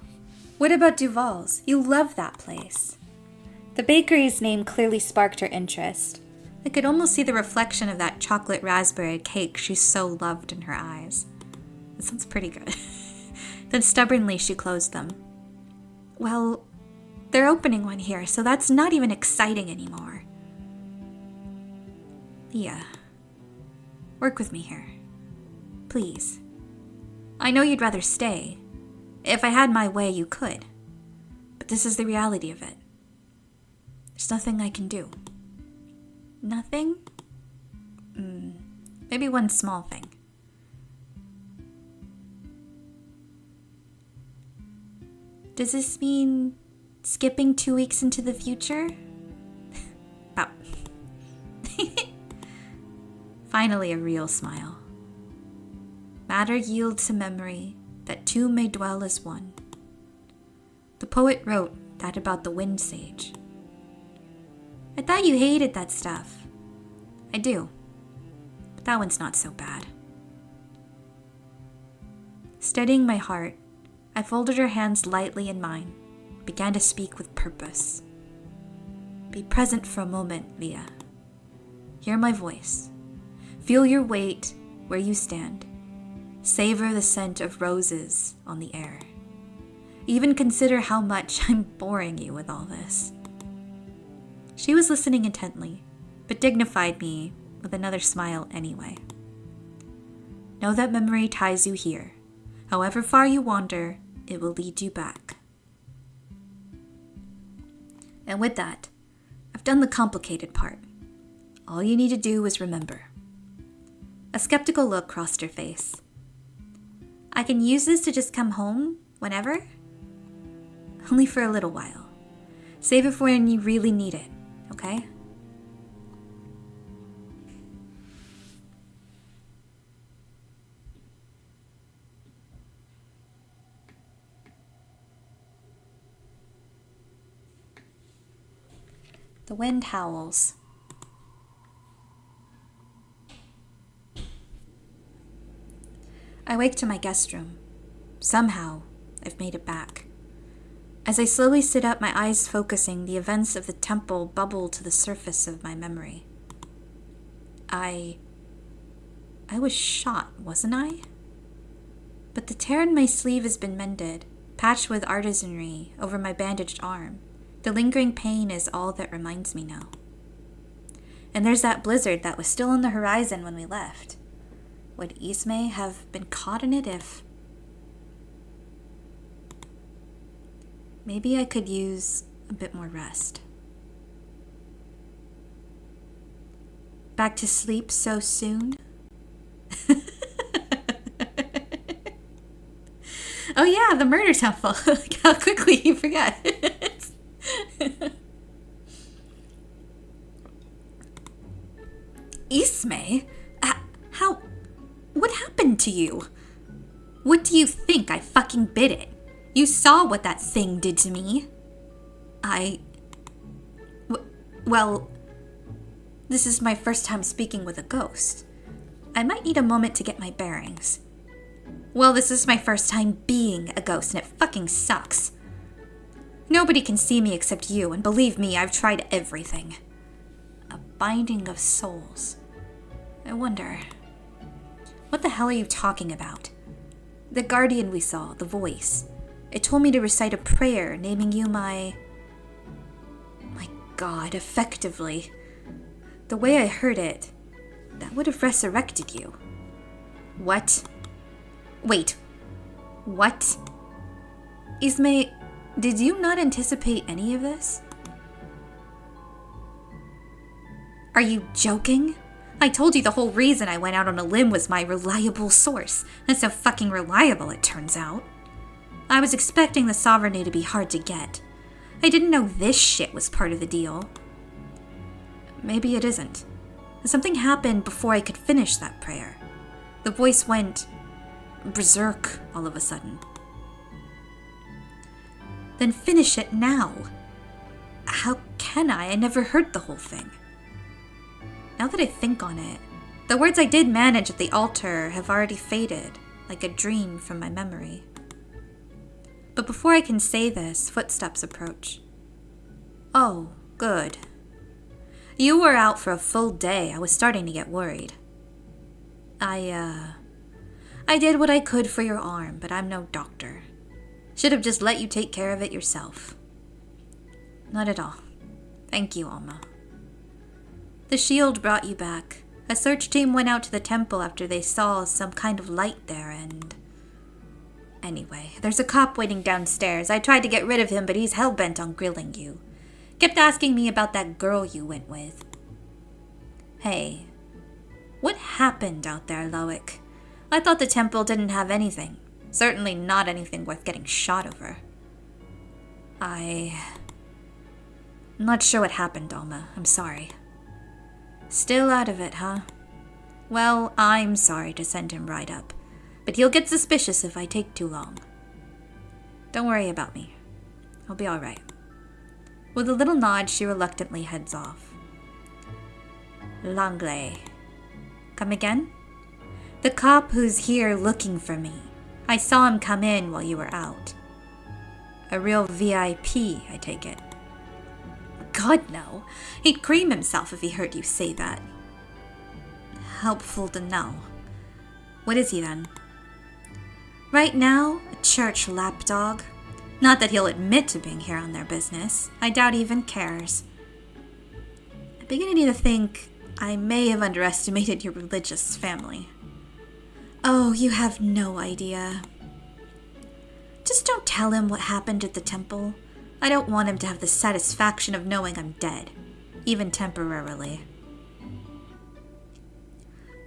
what about Duval's? You love that place. The bakery's name clearly sparked her interest. I could almost see the reflection of that chocolate raspberry cake she so loved in her eyes. It sounds pretty good. Then stubbornly she closed them. Well, they're opening one here, so that's not even exciting anymore. Yeah. Work with me here. Please. I know you'd rather stay. If I had my way, you could. But this is the reality of it. There's nothing I can do. Nothing? Maybe one small thing. Does this mean skipping 2 weeks into the future? Oh. Finally, a real smile. Matter yields to memory, that two may dwell as one. The poet wrote that about the wind sage. I thought you hated that stuff. I do. But that one's not so bad. Steadying my heart, I folded her hands lightly in mine, began to speak with purpose. Be present for a moment, Leah. Hear my voice. Feel your weight where you stand. Savor the scent of roses on the air. Even consider how much I'm boring you with all this. She was listening intently, but dignified me with another smile anyway. Know that memory ties you here. However far you wander, it will lead you back. And with that, I've done the complicated part. All you need to do is remember. A skeptical look crossed her face. I can use this to just come home whenever? Only for a little while. Save it for when you really need it, okay? The wind howls. I wake to my guest room. Somehow, I've made it back. As I slowly sit up, my eyes focusing, the events of the temple bubble to the surface of my memory. I was shot, wasn't I? But the tear in my sleeve has been mended, patched with artisanry over my bandaged arm. The lingering pain is all that reminds me now. And there's that blizzard that was still on the horizon when we left. Would Ismay have been caught in it if... Maybe I could use a bit more rest. Back to sleep so soon? Oh yeah, the murder temple. How quickly you forgot. Ismay? How... What happened to you? What do you think? I fucking bit it. You saw what that thing did to me. Well, this is my first time speaking with a ghost. I might need a moment to get my bearings. Well, this is my first time being a ghost, and it fucking sucks. Nobody can see me except you, and believe me, I've tried everything. A binding of souls. I wonder... What the hell are you talking about? The guardian we saw, the voice. It told me to recite a prayer naming you my God, effectively. The way I heard it, that would have resurrected you. What? Wait. What? Ismay, did you not anticipate any of this? Are you joking? I told you the whole reason I went out on a limb was my reliable source. That's so fucking reliable, it turns out. I was expecting the sovereignty to be hard to get. I didn't know this shit was part of the deal. Maybe it isn't. Something happened before I could finish that prayer. The voice went berserk all of a sudden. Then finish it now. How can I? I never heard the whole thing. Now that I think on it, the words I did manage at the altar have already faded, like a dream from my memory. But before I can say this, footsteps approach. Oh, good. You were out for a full day. I was starting to get worried. I did what I could for your arm, but I'm no doctor. Should have just let you take care of it yourself. Not at all. Thank you, Alma. The shield brought you back. A search team went out to the temple after they saw some kind of light there and... Anyway, there's a cop waiting downstairs. I tried to get rid of him, but he's hell-bent on grilling you. Kept asking me about that girl you went with. Hey, what happened out there, Loic? I thought the temple didn't have anything. Certainly not anything worth getting shot over. I'm not sure what happened, Alma. I'm sorry. Still out of it, huh? Well, I'm sorry to send him right up. But he'll get suspicious if I take too long. Don't worry about me. I'll be all right. With a little nod, she reluctantly heads off. Langley. Come again? The cop who's here looking for me. I saw him come in while you were out. A real VIP, I take it. God, no. He'd cream himself if he heard you say that. Helpful to know. What is he then? Right now, a church lapdog. Not that he'll admit to being here on their business. I doubt he even cares. I'm beginning to think I may have underestimated your religious family. Oh, you have no idea. Just don't tell him what happened at the temple. I don't want him to have the satisfaction of knowing I'm dead, even temporarily.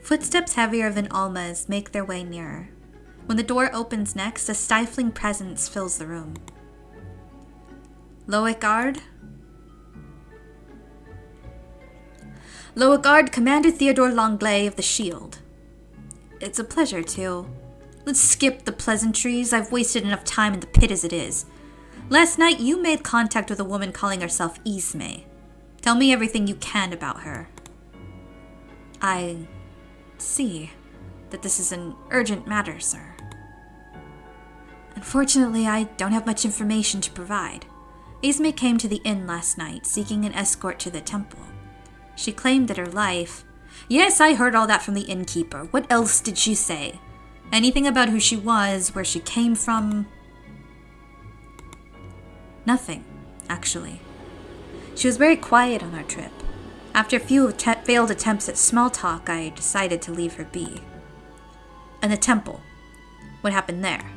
Footsteps heavier than Alma's make their way nearer. When the door opens next, a stifling presence fills the room. Loic. Loic, Commander Theodore Langley of the Shield. It's a pleasure to... Let's skip the pleasantries. I've wasted enough time in the pit as it is. Last night, you made contact with a woman calling herself Ismay. Tell me everything you can about her. I see that this is an urgent matter, sir. Unfortunately, I don't have much information to provide. Ismay came to the inn last night, seeking an escort to the temple. She claimed that her life... Yes, I heard all that from the innkeeper. What else did she say? Anything about who she was, where she came from? Nothing, actually. She was very quiet on our trip. After a few failed attempts at small talk, I decided to leave her be. And the temple. What happened there?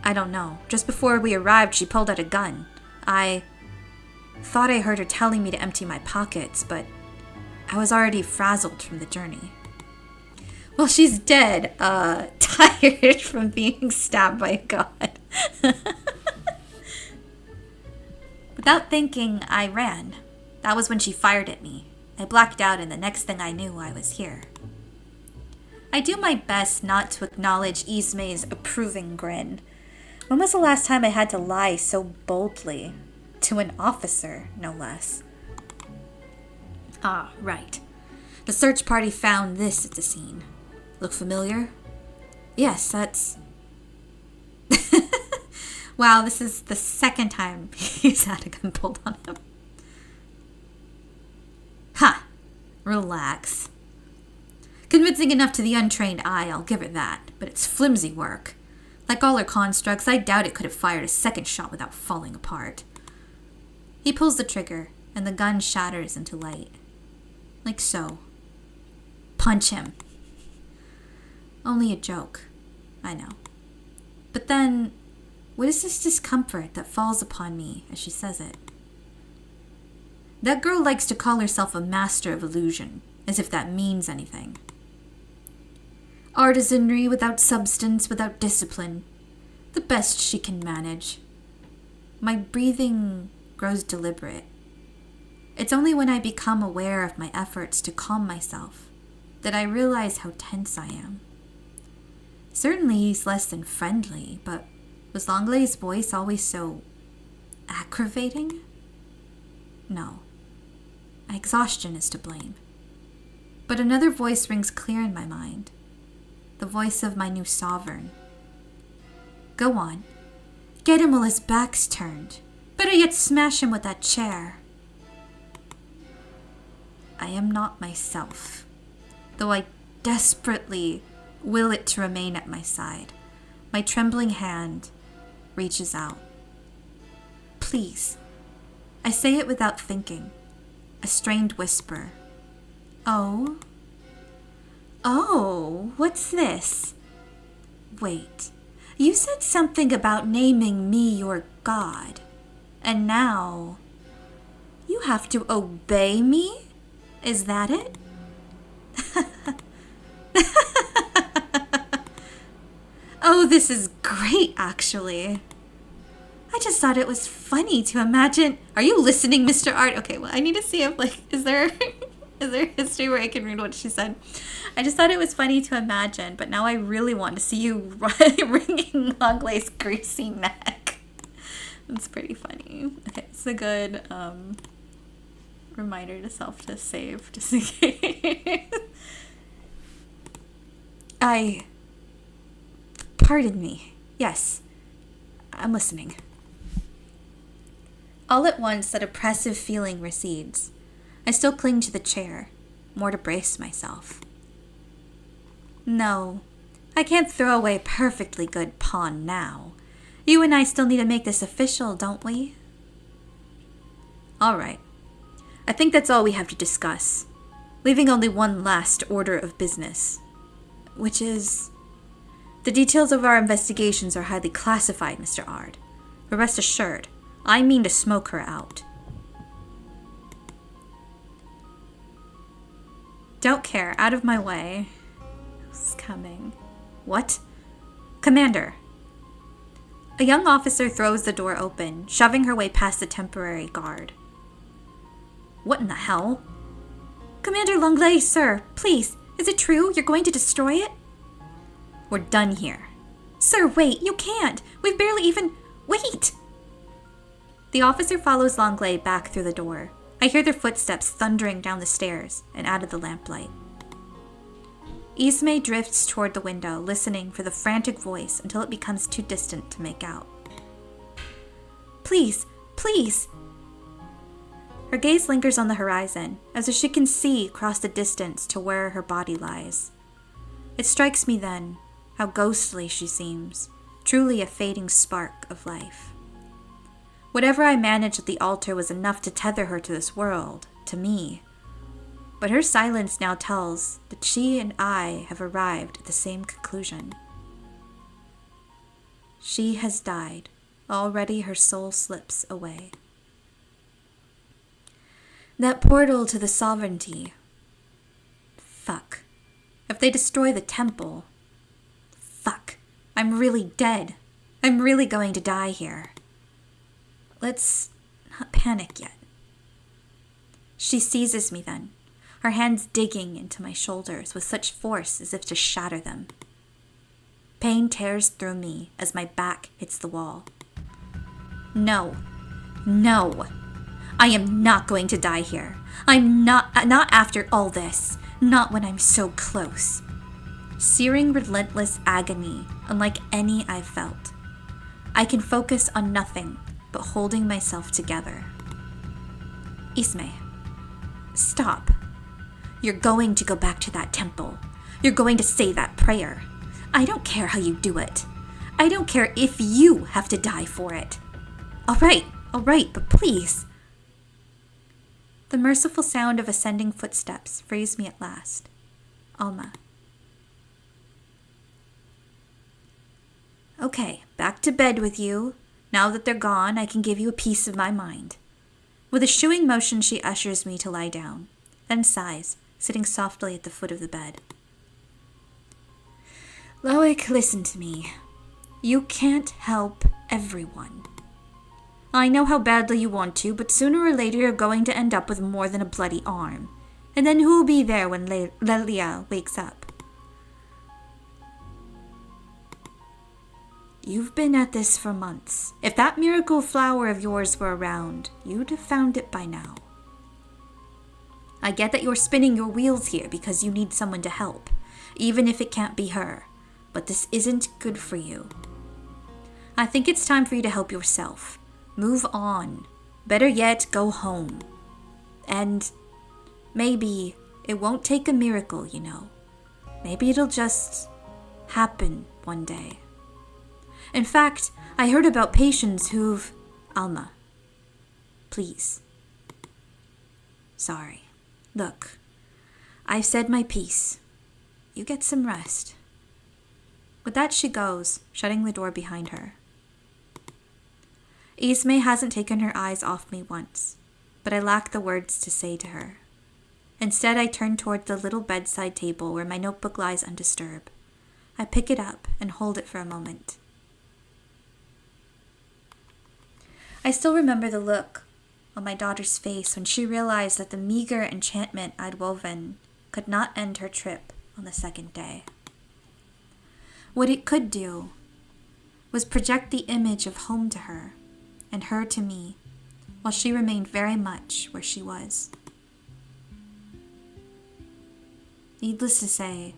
I don't know. Just before we arrived, she pulled out a gun. I thought I heard her telling me to empty my pockets, but I was already frazzled from the journey. Well, she's dead, tired from being stabbed by a god. Without thinking, I ran. That was when she fired at me. I blacked out, and the next thing I knew, I was here. I do my best not to acknowledge Ismay's approving grin. When was the last time I had to lie so boldly? To an officer, no less. Ah, right. The search party found this at the scene. Look familiar? Yes, that's... Wow, this is the second time he's had a gun pulled on him. Ha! Relax. Convincing enough to the untrained eye, I'll give her that, but it's flimsy work. Like all her constructs, I doubt it could have fired a second shot without falling apart. He pulls the trigger, and the gun shatters into light. Like so. Punch him. Only a joke, I know. But then, what is this discomfort that falls upon me as she says it? That girl likes to call herself a master of illusion, as if that means anything. Artisanry without substance, without discipline. The best she can manage. My breathing grows deliberate. It's only when I become aware of my efforts to calm myself that I realize how tense I am. Certainly he's less than friendly, but was Langlei's voice always so aggravating? No. My exhaustion is to blame. But another voice rings clear in my mind. The voice of my new sovereign. Go on. Get him while his back's turned. Better yet, smash him with that chair. I am not myself, though I desperately will it to remain at my side. My trembling hand reaches out. Please. I say it without thinking. A strained whisper. Oh? Oh, what's this? Wait, you said something about naming me your god, and now you have to obey me? Is that it? Oh, this is great, actually. I just thought it was funny to imagine. Are you listening, Mr. Art? Okay, well, I need to see if, is there history where I can read what she said? I just thought it was funny to imagine, but now I really want to see you wringing Langlei's greasy neck. That's pretty funny. Okay, it's a good reminder to self to save, just in case. Pardon me. Yes, I'm listening. All at once, that oppressive feeling recedes. I still cling to the chair, more to brace myself. No, I can't throw away a perfectly good pawn now. You and I still need to make this official, don't we? All right. I think that's all we have to discuss, leaving only one last order of business, which is... The details of our investigations are highly classified, Mr. Ard, but rest assured, I mean to smoke her out. Don't care, out of my way. Who's coming? What? Commander! A young officer throws the door open, shoving her way past the temporary guard. What in the hell? Commander Langlais, sir, please, is it true you're going to destroy it? We're done here. Sir, wait, you can't. We've barely even... Wait! The officer follows Langlais back through the door. I hear their footsteps thundering down the stairs and out of the lamplight. Ismay drifts toward the window, listening for the frantic voice until it becomes too distant to make out. Please, please! Her gaze lingers on the horizon, as if she can see across the distance to where her body lies. It strikes me then how ghostly she seems, truly a fading spark of life. Whatever I managed at the altar was enough to tether her to this world, to me. But her silence now tells that she and I have arrived at the same conclusion. She has died. Already her soul slips away. That portal to the sovereignty. Fuck. If they destroy the temple... Fuck. I'm really dead. I'm really going to die here. Let's not panic yet. She seizes me then, her hands digging into my shoulders with such force as if to shatter them. Pain tears through me as my back hits the wall. No. No. I am not going to die here. I'm not after all this. Not when I'm so close. Searing, relentless agony, unlike any I've felt. I can focus on nothing but holding myself together. Ismay, stop. You're going to go back to that temple. You're going to say that prayer. I don't care how you do it. I don't care if you have to die for it. All right, but please. The merciful sound of ascending footsteps frees me at last. Alma. Okay, back to bed with you. Now that they're gone, I can give you a piece of my mind. With a shooing motion, she ushers me to lie down, then sighs, sitting softly at the foot of the bed. Loic, listen to me. You can't help everyone. I know how badly you want to, but sooner or later you're going to end up with more than a bloody arm. And then who'll be there when Lelia wakes up? You've been at this for months. If that miracle flower of yours were around, you'd have found it by now. I get that you're spinning your wheels here because you need someone to help, even if it can't be her. But this isn't good for you. I think it's time for you to help yourself. Move on. Better yet, go home. And maybe it won't take a miracle, you know. Maybe it'll just happen one day. In fact, I heard about patients who've... Alma. Please. Sorry. Look, I've said my piece. You get some rest. With that she goes, shutting the door behind her. Ismay hasn't taken her eyes off me once, but I lack the words to say to her. Instead, I turn toward the little bedside table where my notebook lies undisturbed. I pick it up and hold it for a moment. I still remember the look on my daughter's face when she realized that the meager enchantment I'd woven could not end her trip on the second day. What it could do was project the image of home to her and her to me, while she remained very much where she was. Needless to say,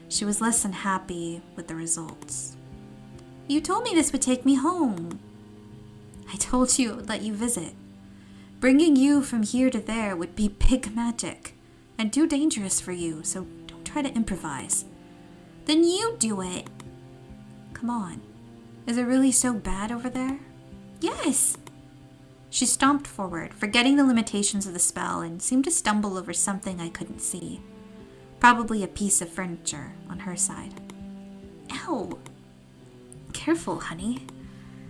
she was less than happy with the results. You told me this would take me home. I told you it would let you visit. Bringing you from here to there would be big magic and too dangerous for you, so don't try to improvise. Then you do it. Come on. Is it really so bad over there? Yes. She stomped forward, forgetting the limitations of the spell, and seemed to stumble over something I couldn't see. Probably a piece of furniture on her side. Ow. Careful, honey.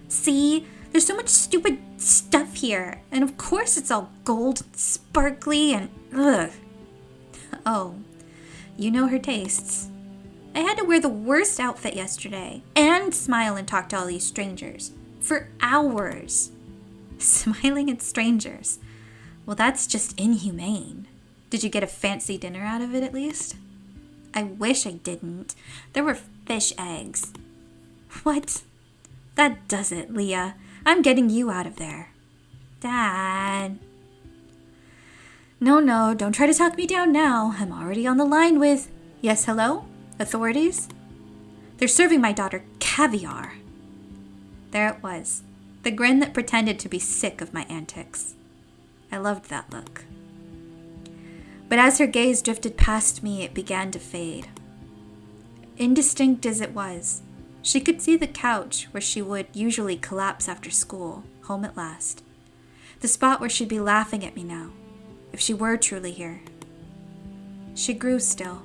See? There's so much stupid stuff here, and of course it's all gold and sparkly and ugh. Oh, you know her tastes. I had to wear the worst outfit yesterday and smile and talk to all these strangers for hours. Smiling at strangers. Well, that's just inhumane. Did you get a fancy dinner out of it at least? I wish I didn't. There were fish eggs. What? That does it, Leah. I'm getting you out of there. Dad. No, don't try to talk me down now. I'm already on the line with... Yes, hello? Authorities? They're serving my daughter caviar. There it was. The grin that pretended to be sick of my antics. I loved that look. But as her gaze drifted past me, it began to fade. Indistinct as it was, she could see the couch where she would usually collapse after school, home at last. The spot where she'd be laughing at me now, if she were truly here. She grew still.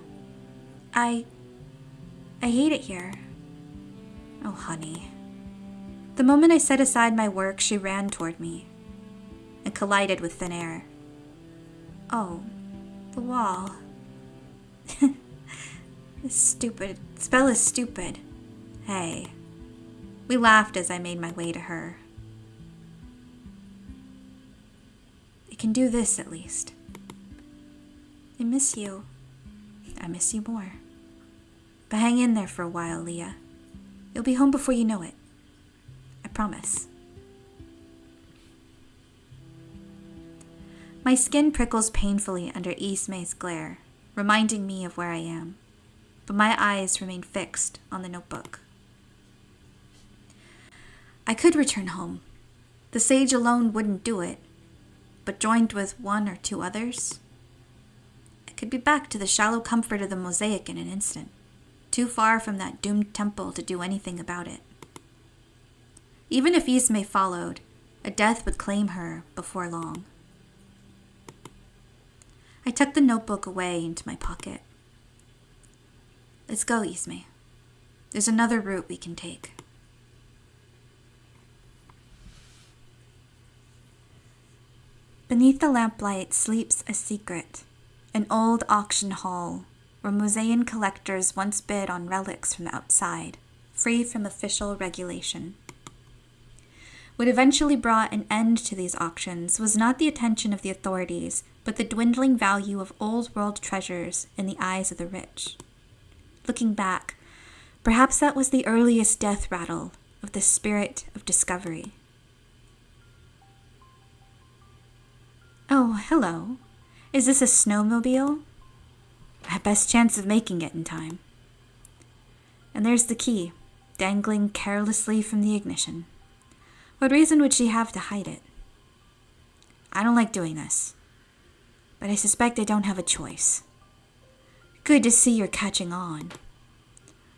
I hate it here. Oh, honey. The moment I set aside my work, she ran toward me and collided with thin air. Oh, the wall. This stupid spell is stupid. Hey. We laughed as I made my way to her. It can do this at least. I miss you. I miss you more. But hang in there for a while, Leah. You'll be home before you know it. I promise. My skin prickles painfully under Ismay's glare, reminding me of where I am. But my eyes remain fixed on the notebook. I could return home. The sage alone wouldn't do it, but joined with one or two others, I could be back to the shallow comfort of the mosaic in an instant, too far from that doomed temple to do anything about it. Even if Ismay followed, a death would claim her before long. I tucked the notebook away into my pocket. Let's go, Ismay. There's another route we can take. Beneath the lamplight sleeps a secret, an old auction hall where Mosaean collectors once bid on relics from outside, free from official regulation. What eventually brought an end to these auctions was not the attention of the authorities, but the dwindling value of old-world treasures in the eyes of the rich. Looking back, perhaps that was the earliest death rattle of the spirit of discovery. Oh, hello. Is this a snowmobile? My best chance of making it in time. And there's the key, dangling carelessly from the ignition. What reason would she have to hide it? I don't like doing this, but I suspect I don't have a choice. Good to see you're catching on.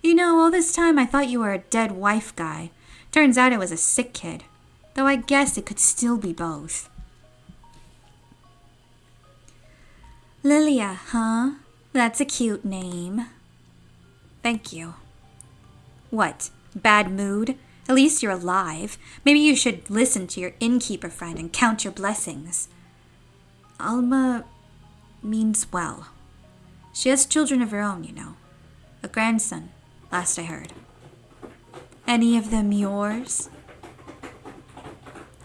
You know, all this time I thought you were a dead wife guy. Turns out it was a sick kid, though I guess it could still be both. Lilia, huh? That's a cute name. Thank you. What, bad mood? At least you're alive. Maybe you should listen to your innkeeper friend and count your blessings. Alma means well. She has children of her own, you know. A grandson, last I heard. Any of them yours?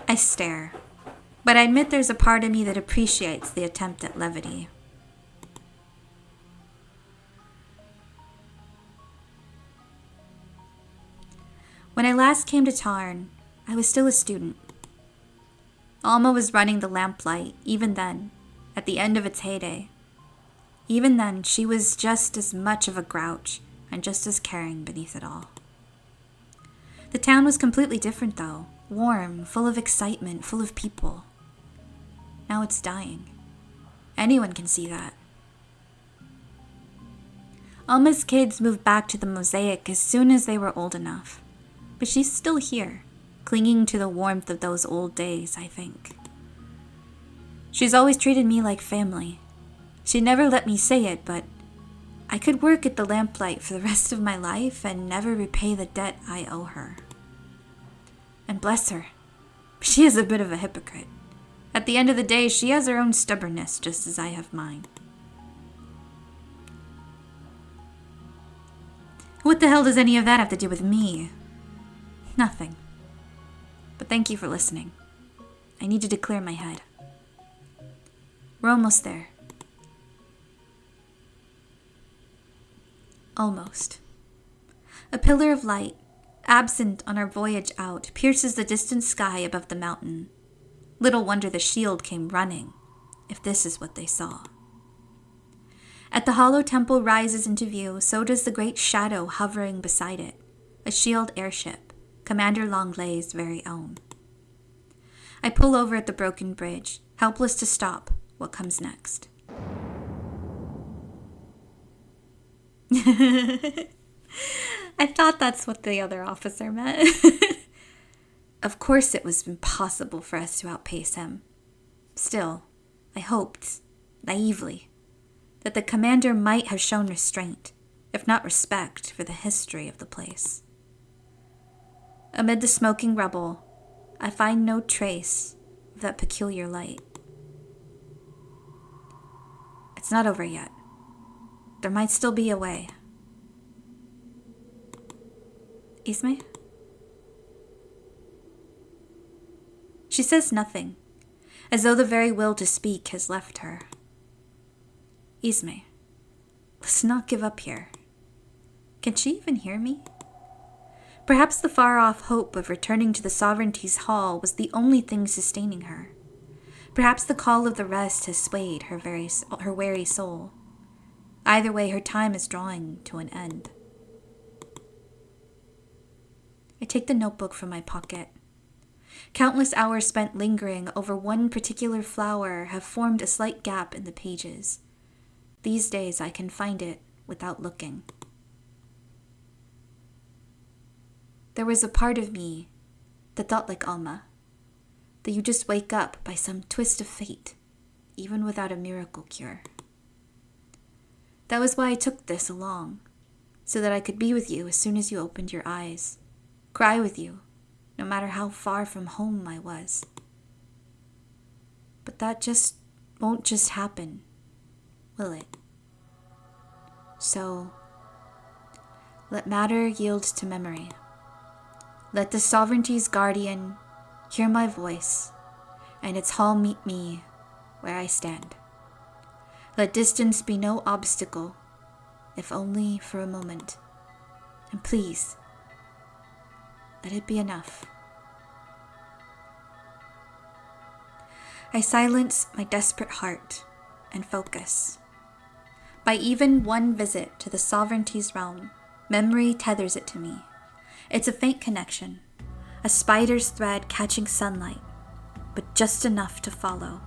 I stare, but I admit there's a part of me that appreciates the attempt at levity. When I last came to Tarn, I was still a student. Alma was running the lamplight, even then, at the end of its heyday. Even then, she was just as much of a grouch and just as caring beneath it all. The town was completely different, though. Warm, full of excitement, full of people. Now it's dying. Anyone can see that. Alma's kids moved back to the mosaic as soon as they were old enough. But she's still here, clinging to the warmth of those old days, I think. She's always treated me like family. She never let me say it, but I could work at the lamplight for the rest of my life and never repay the debt I owe her. And bless her, she is a bit of a hypocrite. At the end of the day, she has her own stubbornness, just as I have mine. What the hell does any of that have to do with me? Nothing. But thank you for listening. I needed to clear my head. We're almost there. Almost. A pillar of light, absent on our voyage out, pierces the distant sky above the mountain. Little wonder the shield came running, if this is what they saw. At the hollow temple rises into view, so does the great shadow hovering beside it, a shield airship, Commander Langlay's very own. I pull over at the broken bridge, helpless to stop what comes next. I thought that's what the other officer meant. Of course it was impossible for us to outpace him. Still, I hoped, naively, that the commander might have shown restraint, if not respect, for the history of the place. Amid the smoking rubble, I find no trace of that peculiar light. It's not over yet. There might still be a way. Ismay? She says nothing, as though the very will to speak has left her. Ismay, let's not give up here. Can she even hear me? Perhaps the far-off hope of returning to the Sovereignty's hall was the only thing sustaining her. Perhaps the call of the rest has swayed her weary soul. Either way, her time is drawing to an end. I take the notebook from my pocket. Countless hours spent lingering over one particular flower have formed a slight gap in the pages. These days I can find it without looking. There was a part of me that thought like Alma, that you just wake up by some twist of fate, even without a miracle cure. That was why I took this along, so that I could be with you as soon as you opened your eyes, cry with you, no matter how far from home I was. But that just won't just happen, will it? So, let matter yield to memory. Let the sovereignty's guardian hear my voice, and its hall meet me where I stand. Let distance be no obstacle, if only for a moment. And please, let it be enough. I silence my desperate heart and focus. By even one visit to the sovereignty's realm, memory tethers it to me. It's a faint connection, a spider's thread catching sunlight, but just enough to follow.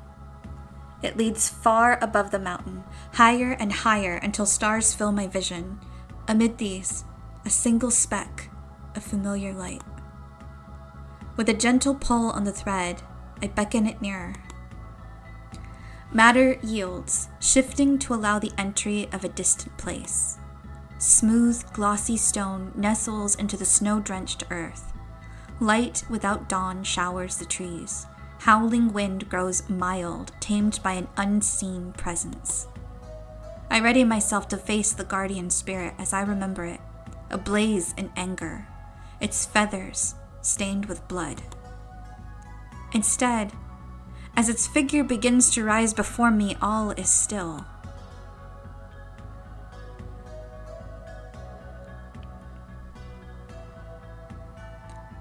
It leads far above the mountain, higher and higher until stars fill my vision. Amid these, a single speck of familiar light. With a gentle pull on the thread, I beckon it nearer. Matter yields, shifting to allow the entry of a distant place. Smooth, glossy stone nestles into the snow-drenched earth. Light without dawn showers the trees. Howling wind grows mild, tamed by an unseen presence. I ready myself to face the guardian spirit as I remember it, ablaze in anger, its feathers stained with blood. Instead, as its figure begins to rise before me, all is still.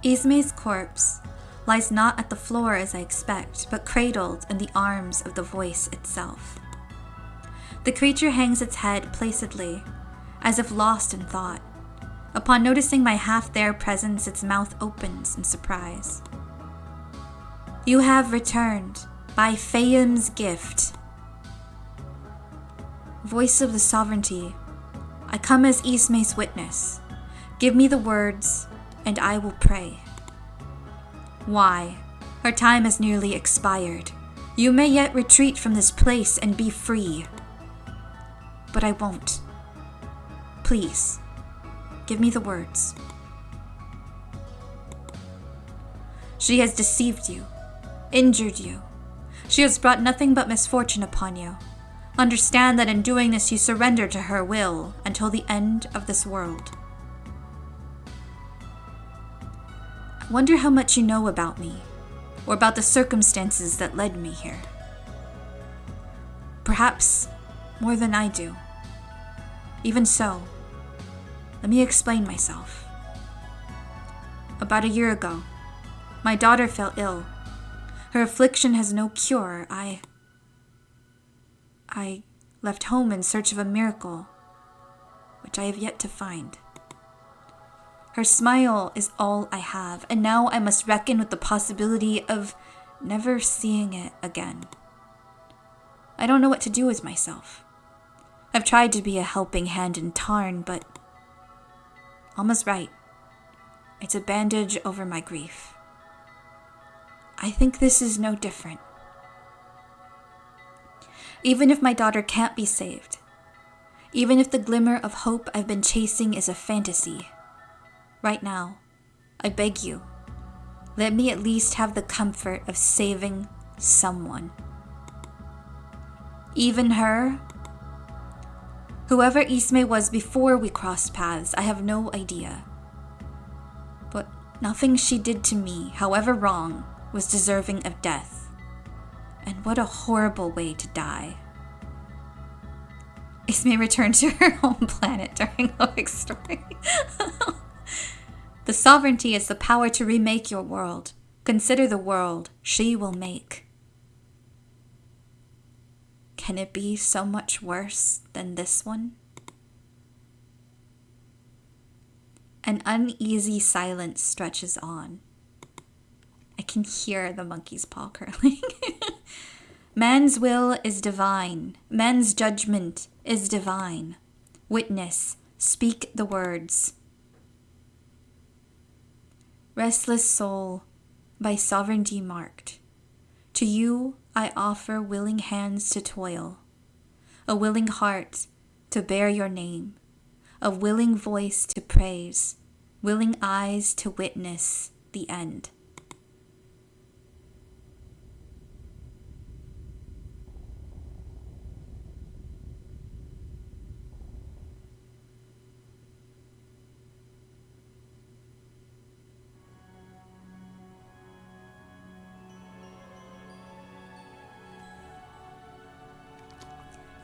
Ismay's corpse lies not at the floor as I expect, but cradled in the arms of the voice itself. The creature hangs its head placidly, as if lost in thought. Upon noticing my half-there presence, its mouth opens in surprise. You have returned, by Fayum's gift. Voice of the sovereignty, I come as Ismay's witness. Give me the words, and I will pray. Why? Her time has nearly expired. You may yet retreat from this place and be free. But I won't. Please, give me the words. She has deceived you, injured you. She has brought nothing but misfortune upon you. Understand that in doing this you surrender to her will until the end of this world. I wonder how much you know about me, or about the circumstances that led me here. Perhaps more than I do. Even so, let me explain myself. About a year ago, my daughter fell ill. Her affliction has no cure. I left home in search of a miracle, which I have yet to find. Her smile is all I have, and now I must reckon with the possibility of never seeing it again. I don't know what to do with myself. I've tried to be a helping hand in Tarn, but Alma's right. It's a bandage over my grief. I think this is no different. Even if my daughter can't be saved, even if the glimmer of hope I've been chasing is a fantasy, right now, I beg you, let me at least have the comfort of saving someone. Even her? Whoever Ismay was before we crossed paths, I have no idea. But nothing she did to me, however wrong, was deserving of death. And what a horrible way to die. Ismay returned to her home planet during Loic's story. The sovereignty is the power to remake your world. Consider the world she will make. Can it be so much worse than this one? An uneasy silence stretches on. I can hear the monkey's paw curling. Man's will is divine. Man's judgment is divine. Witness, speak the words. Restless soul, by sovereignty marked, to you I offer willing hands to toil, a willing heart to bear your name, a willing voice to praise, willing eyes to witness the end.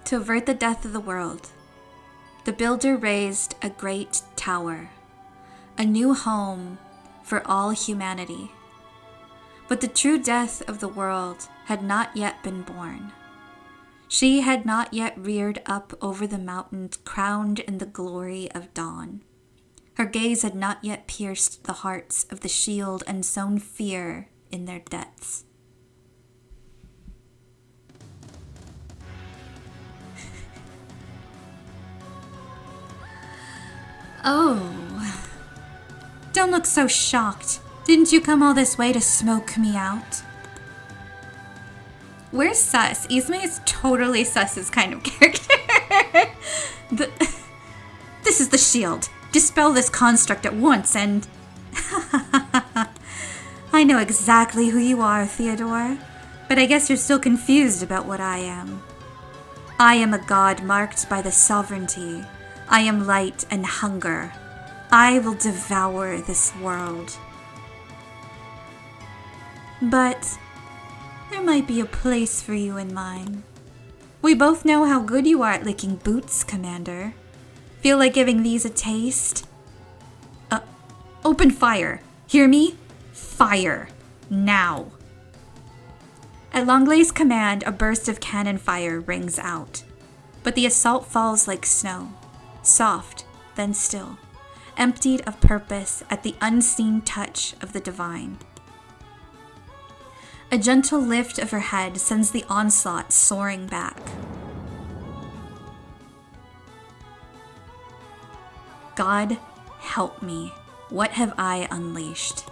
To avert the death of the world, the builder raised a great tower, a new home for all humanity. But the true death of the world had not yet been born. She had not yet reared up over the mountains, crowned in the glory of dawn. Her gaze had not yet pierced the hearts of the shield and sown fear in their depths. Oh, don't look so shocked. Didn't you come all this way to smoke me out? Where's Sus? Ismay is totally Sus's kind of character. This is the shield. Dispel this construct at once and... I know exactly who you are, Theodore, but I guess you're still confused about what I am. I am a god marked by the sovereignty. I am light and hunger. I will devour this world. But there might be a place for you in mine. We both know how good you are at licking boots, Commander. Feel like giving these a taste? Open fire. Hear me? Fire. Now. At Langlei's command, a burst of cannon fire rings out. But the assault falls like snow. Soft, then still, emptied of purpose at the unseen touch of the divine. A gentle lift of her head sends the onslaught soaring back. God, help me. What have I unleashed?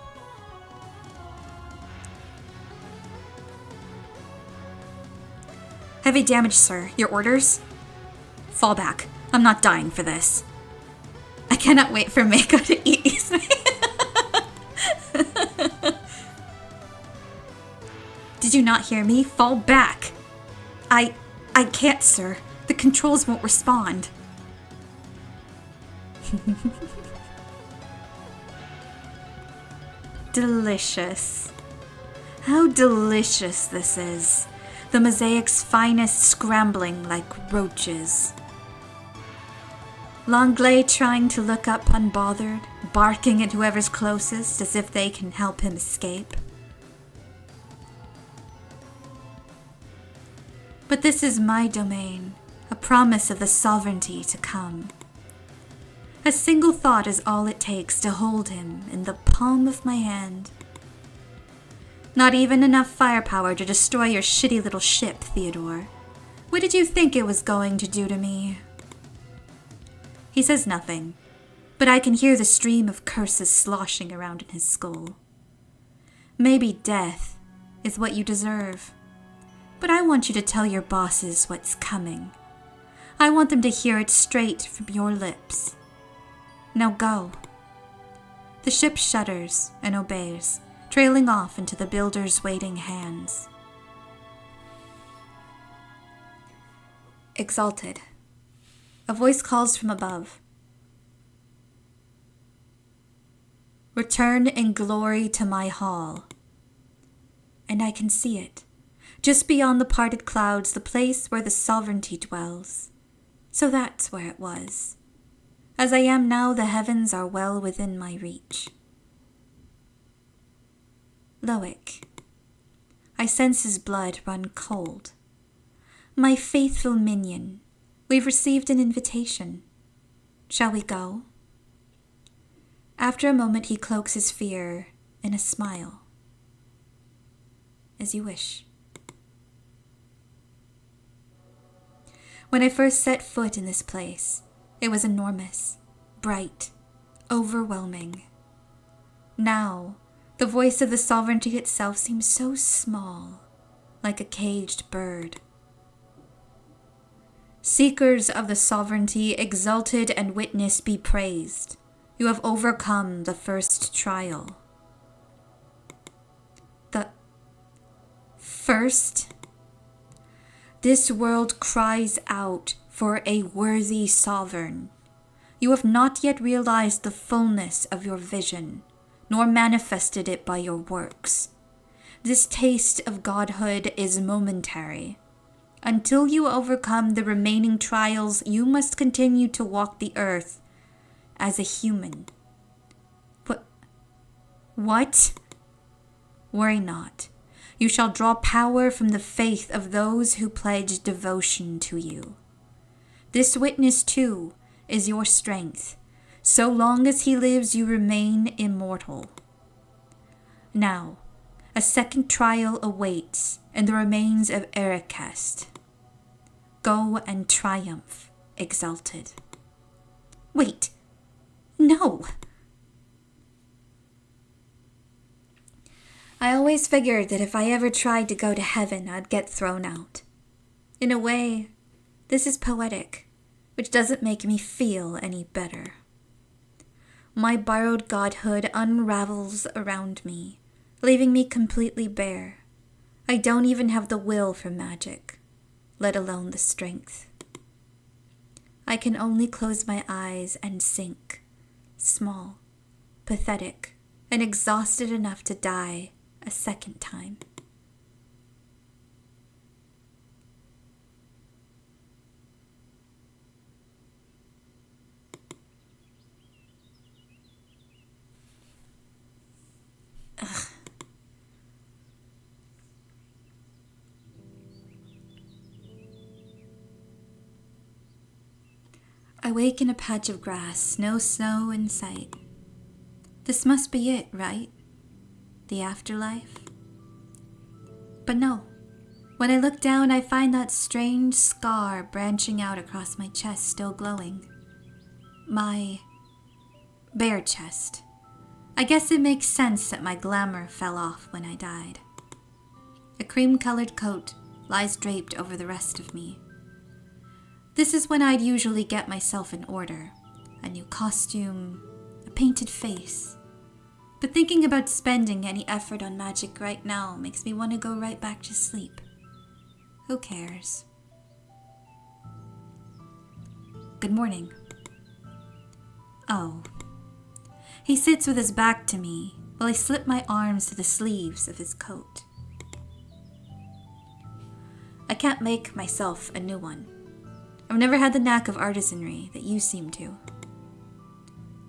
Heavy damage, sir. Your orders? Fall back. I'm not dying for this. I cannot wait for Mako to eat Ismay. Did you not hear me? Fall back. I can't, sir. The controls won't respond. Delicious. How delicious this is. The mosaic's finest scrambling like roaches. Langlais trying to look up unbothered, barking at whoever's closest as if they can help him escape. But this is my domain, a promise of the sovereignty to come. A single thought is all it takes to hold him in the palm of my hand. Not even enough firepower to destroy your shitty little ship, Theodore. What did you think it was going to do to me? He says nothing, but I can hear the stream of curses sloshing around in his skull. Maybe death is what you deserve, but I want you to tell your bosses what's coming. I want them to hear it straight from your lips. Now go. The ship shudders and obeys, trailing off into the builder's waiting hands. Exalted. A voice calls from above. Return in glory to my hall. And I can see it, just beyond the parted clouds, the place where the sovereignty dwells. So that's where it was. As I am now, the heavens are well within my reach. Loic. I sense his blood run cold. My faithful minion, we've received an invitation. Shall we go? After a moment, he cloaks his fear in a smile. As you wish. When I first set foot in this place, it was enormous, bright, overwhelming. Now, the voice of the sovereignty itself seems so small, like a caged bird. Seekers of the sovereignty, exalted and witness, be praised. You have overcome the first trial. The first? This world cries out for a worthy sovereign. You have not yet realized the fullness of your vision, nor manifested it by your works. This taste of godhood is momentary. Until you overcome the remaining trials, you must continue to walk the earth as a human. What? Worry not. You shall draw power from the faith of those who pledge devotion to you. This witness, too, is your strength. So long as he lives, you remain immortal. Now, a second trial awaits in the remains of Ericast. Go and triumph, exalted. Wait. No. I always figured that if I ever tried to go to heaven, I'd get thrown out. In a way, this is poetic, which doesn't make me feel any better. My borrowed godhood unravels around me, leaving me completely bare. I don't even have the will for magic, let alone the strength. I can only close my eyes and sink, small, pathetic, and exhausted enough to die a second time. Ugh. I wake in a patch of grass, no snow in sight. This must be it, right? The afterlife? But no. When I look down, I find that strange scar branching out across my chest still glowing. My bare chest. I guess it makes sense that my glamour fell off when I died. A cream-colored coat lies draped over the rest of me. This is when I'd usually get myself in order. A new costume, a painted face. But thinking about spending any effort on magic right now makes me want to go right back to sleep. Who cares? Good morning. Oh. He sits with his back to me while I slip my arms to the sleeves of his coat. I can't make myself a new one. I've never had the knack of artisanry that you seem to.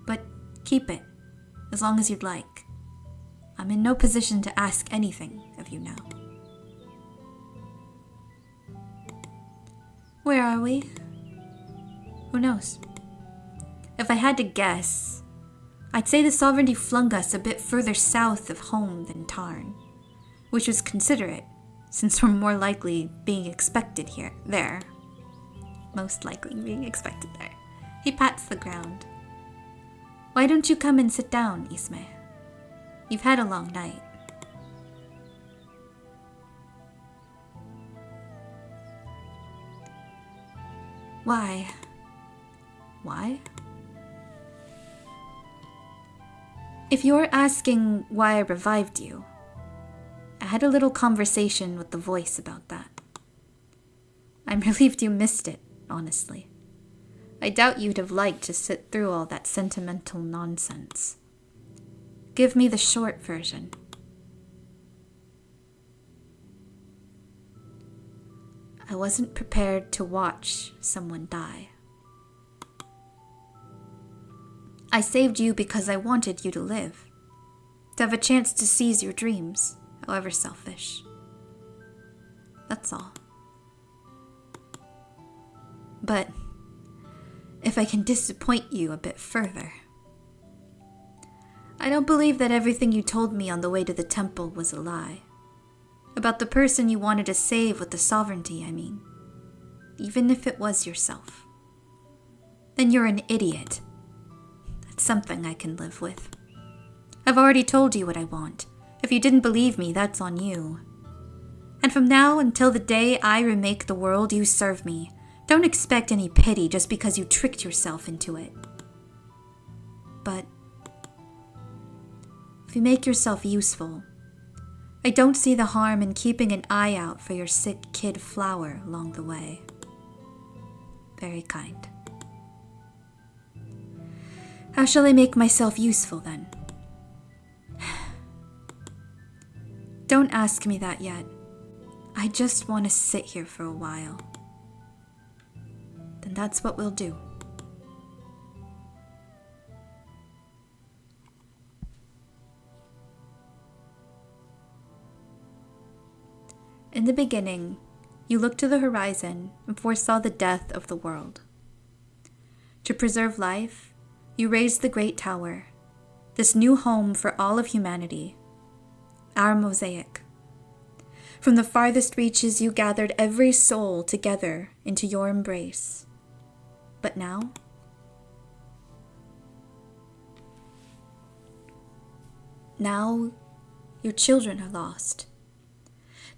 But keep it, as long as you'd like. I'm in no position to ask anything of you now. Where are we? Who knows? If I had to guess, I'd say the sovereignty flung us a bit further south of home than Tarn, which was considerate, since we're more likely being expected there. Most likely being expected there. He pats the ground. Why don't you come and sit down, Ismay? You've had a long night. Why? Why? If you're asking why I revived you, I had a little conversation with the voice about that. I'm relieved you missed it, honestly. I doubt you'd have liked to sit through all that sentimental nonsense. Give me the short version. I wasn't prepared to watch someone die. I saved you because I wanted you to live, to have a chance to seize your dreams, however selfish. That's all. But if I can disappoint you a bit further, I don't believe that everything you told me on the way to the temple was a lie. About the person you wanted to save with the sovereignty, I mean. even if it was yourself, then you're an idiot. That's something I can live with. I've already told you what I want. If you didn't believe me, that's on you. And from now until the day I remake the world, you serve me. Don't expect any pity just because you tricked yourself into it. But if you make yourself useful, I don't see the harm in keeping an eye out for your sick kid flower along the way. Very kind. How shall I make myself useful then? Don't ask me that yet. I just want to sit here for a while. Then that's what we'll do. In the beginning, you looked to the horizon and foresaw the death of the world. To preserve life, you raised the great tower, this new home for all of humanity, our mosaic. From the farthest reaches, you gathered every soul together into your embrace. But now, your children are lost.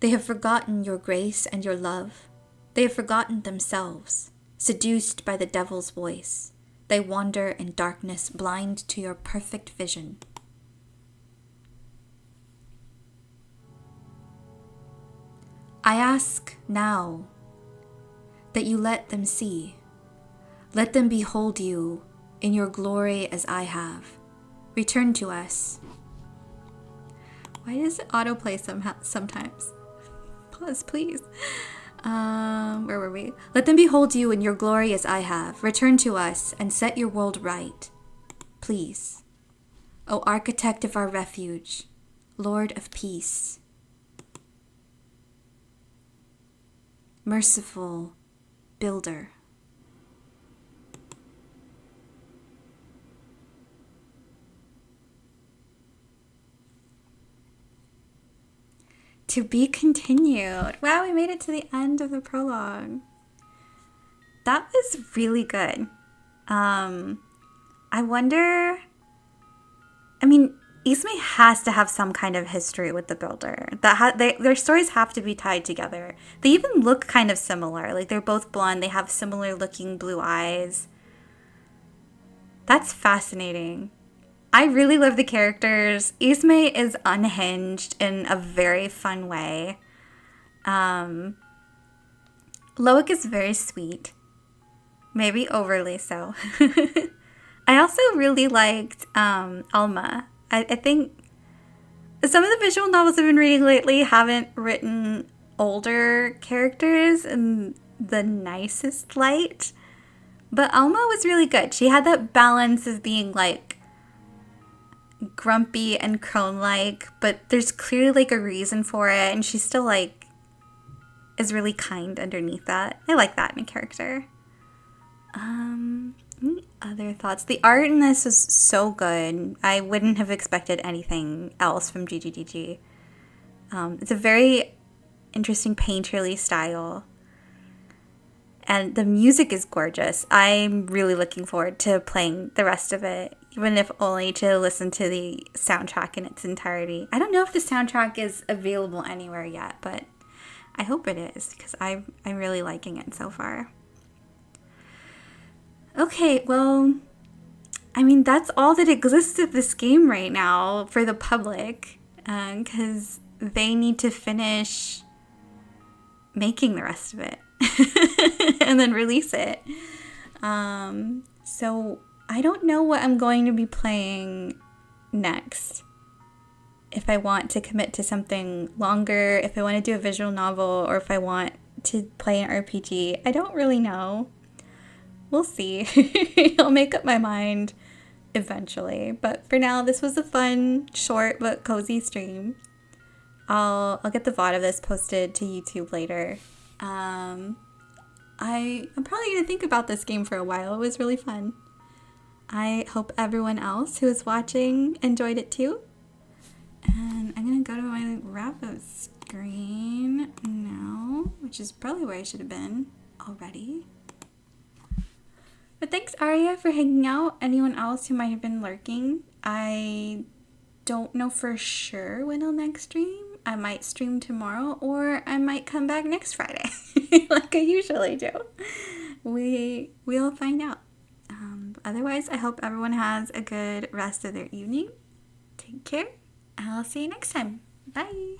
They have forgotten your grace and your love. They have forgotten themselves, seduced by the devil's voice. They wander in darkness, blind to your perfect vision. I ask now that you let them see. Let them behold you in your glory as I have. Return to us. Why does it autoplay sometimes? Pause, please. Where were we? Let them behold you in your glory as I have. Return to us and set your world right. Please. O architect of our refuge, Lord of peace. Merciful builder. To be continued. Wow, we made it to the end of the prologue. That was really good. I wonder... I mean, Ismay has to have some kind of history with the builder. Their stories have to be tied together. They even look kind of similar. Like, they're both blonde. They have similar looking blue eyes. That's fascinating. I really love the characters. Ismay is unhinged in a very fun way. Loic is very sweet. Maybe overly so. I also really liked Alma. I think some of the visual novels I've been reading lately haven't written older characters in the nicest light. But Alma was really good. She had that balance of being like grumpy and crone-like, but there's clearly like a reason for it, and she still like is really kind underneath that. I like that in a character. Any other thoughts? The art in this was so good. I wouldn't have expected anything else from ggdg. It's a very interesting painterly style, and the music is gorgeous. I'm really looking forward to playing the rest of it, even if only to listen to the soundtrack in its entirety. I don't know if the soundtrack is available anywhere yet, but I hope it is, because I'm really liking it so far. Okay, well, I mean, that's all that exists of this game right now for the public, because they need to finish making the rest of it and then release it. So I don't know what I'm going to be playing next. If I want to commit to something longer, if I want to do a visual novel, or if I want to play an RPG, I don't really know. We'll see. I'll make up my mind eventually. But for now, this was a fun, short but cozy stream. I'll get the VOD of this posted to YouTube later. I'm probably going to think about this game for a while. It was really fun. I hope everyone else who is watching enjoyed it too. And I'm going to go to my wrap-up screen now, which is probably where I should have been. Oh, already. But thanks, Arya, for hanging out. Anyone else who might have been lurking, I don't know for sure when I'll next stream. I might stream tomorrow, or I might come back next Friday, like I usually do. We'll find out. Otherwise, I hope everyone has a good rest of their evening. Take care. I'll see you next time. Bye.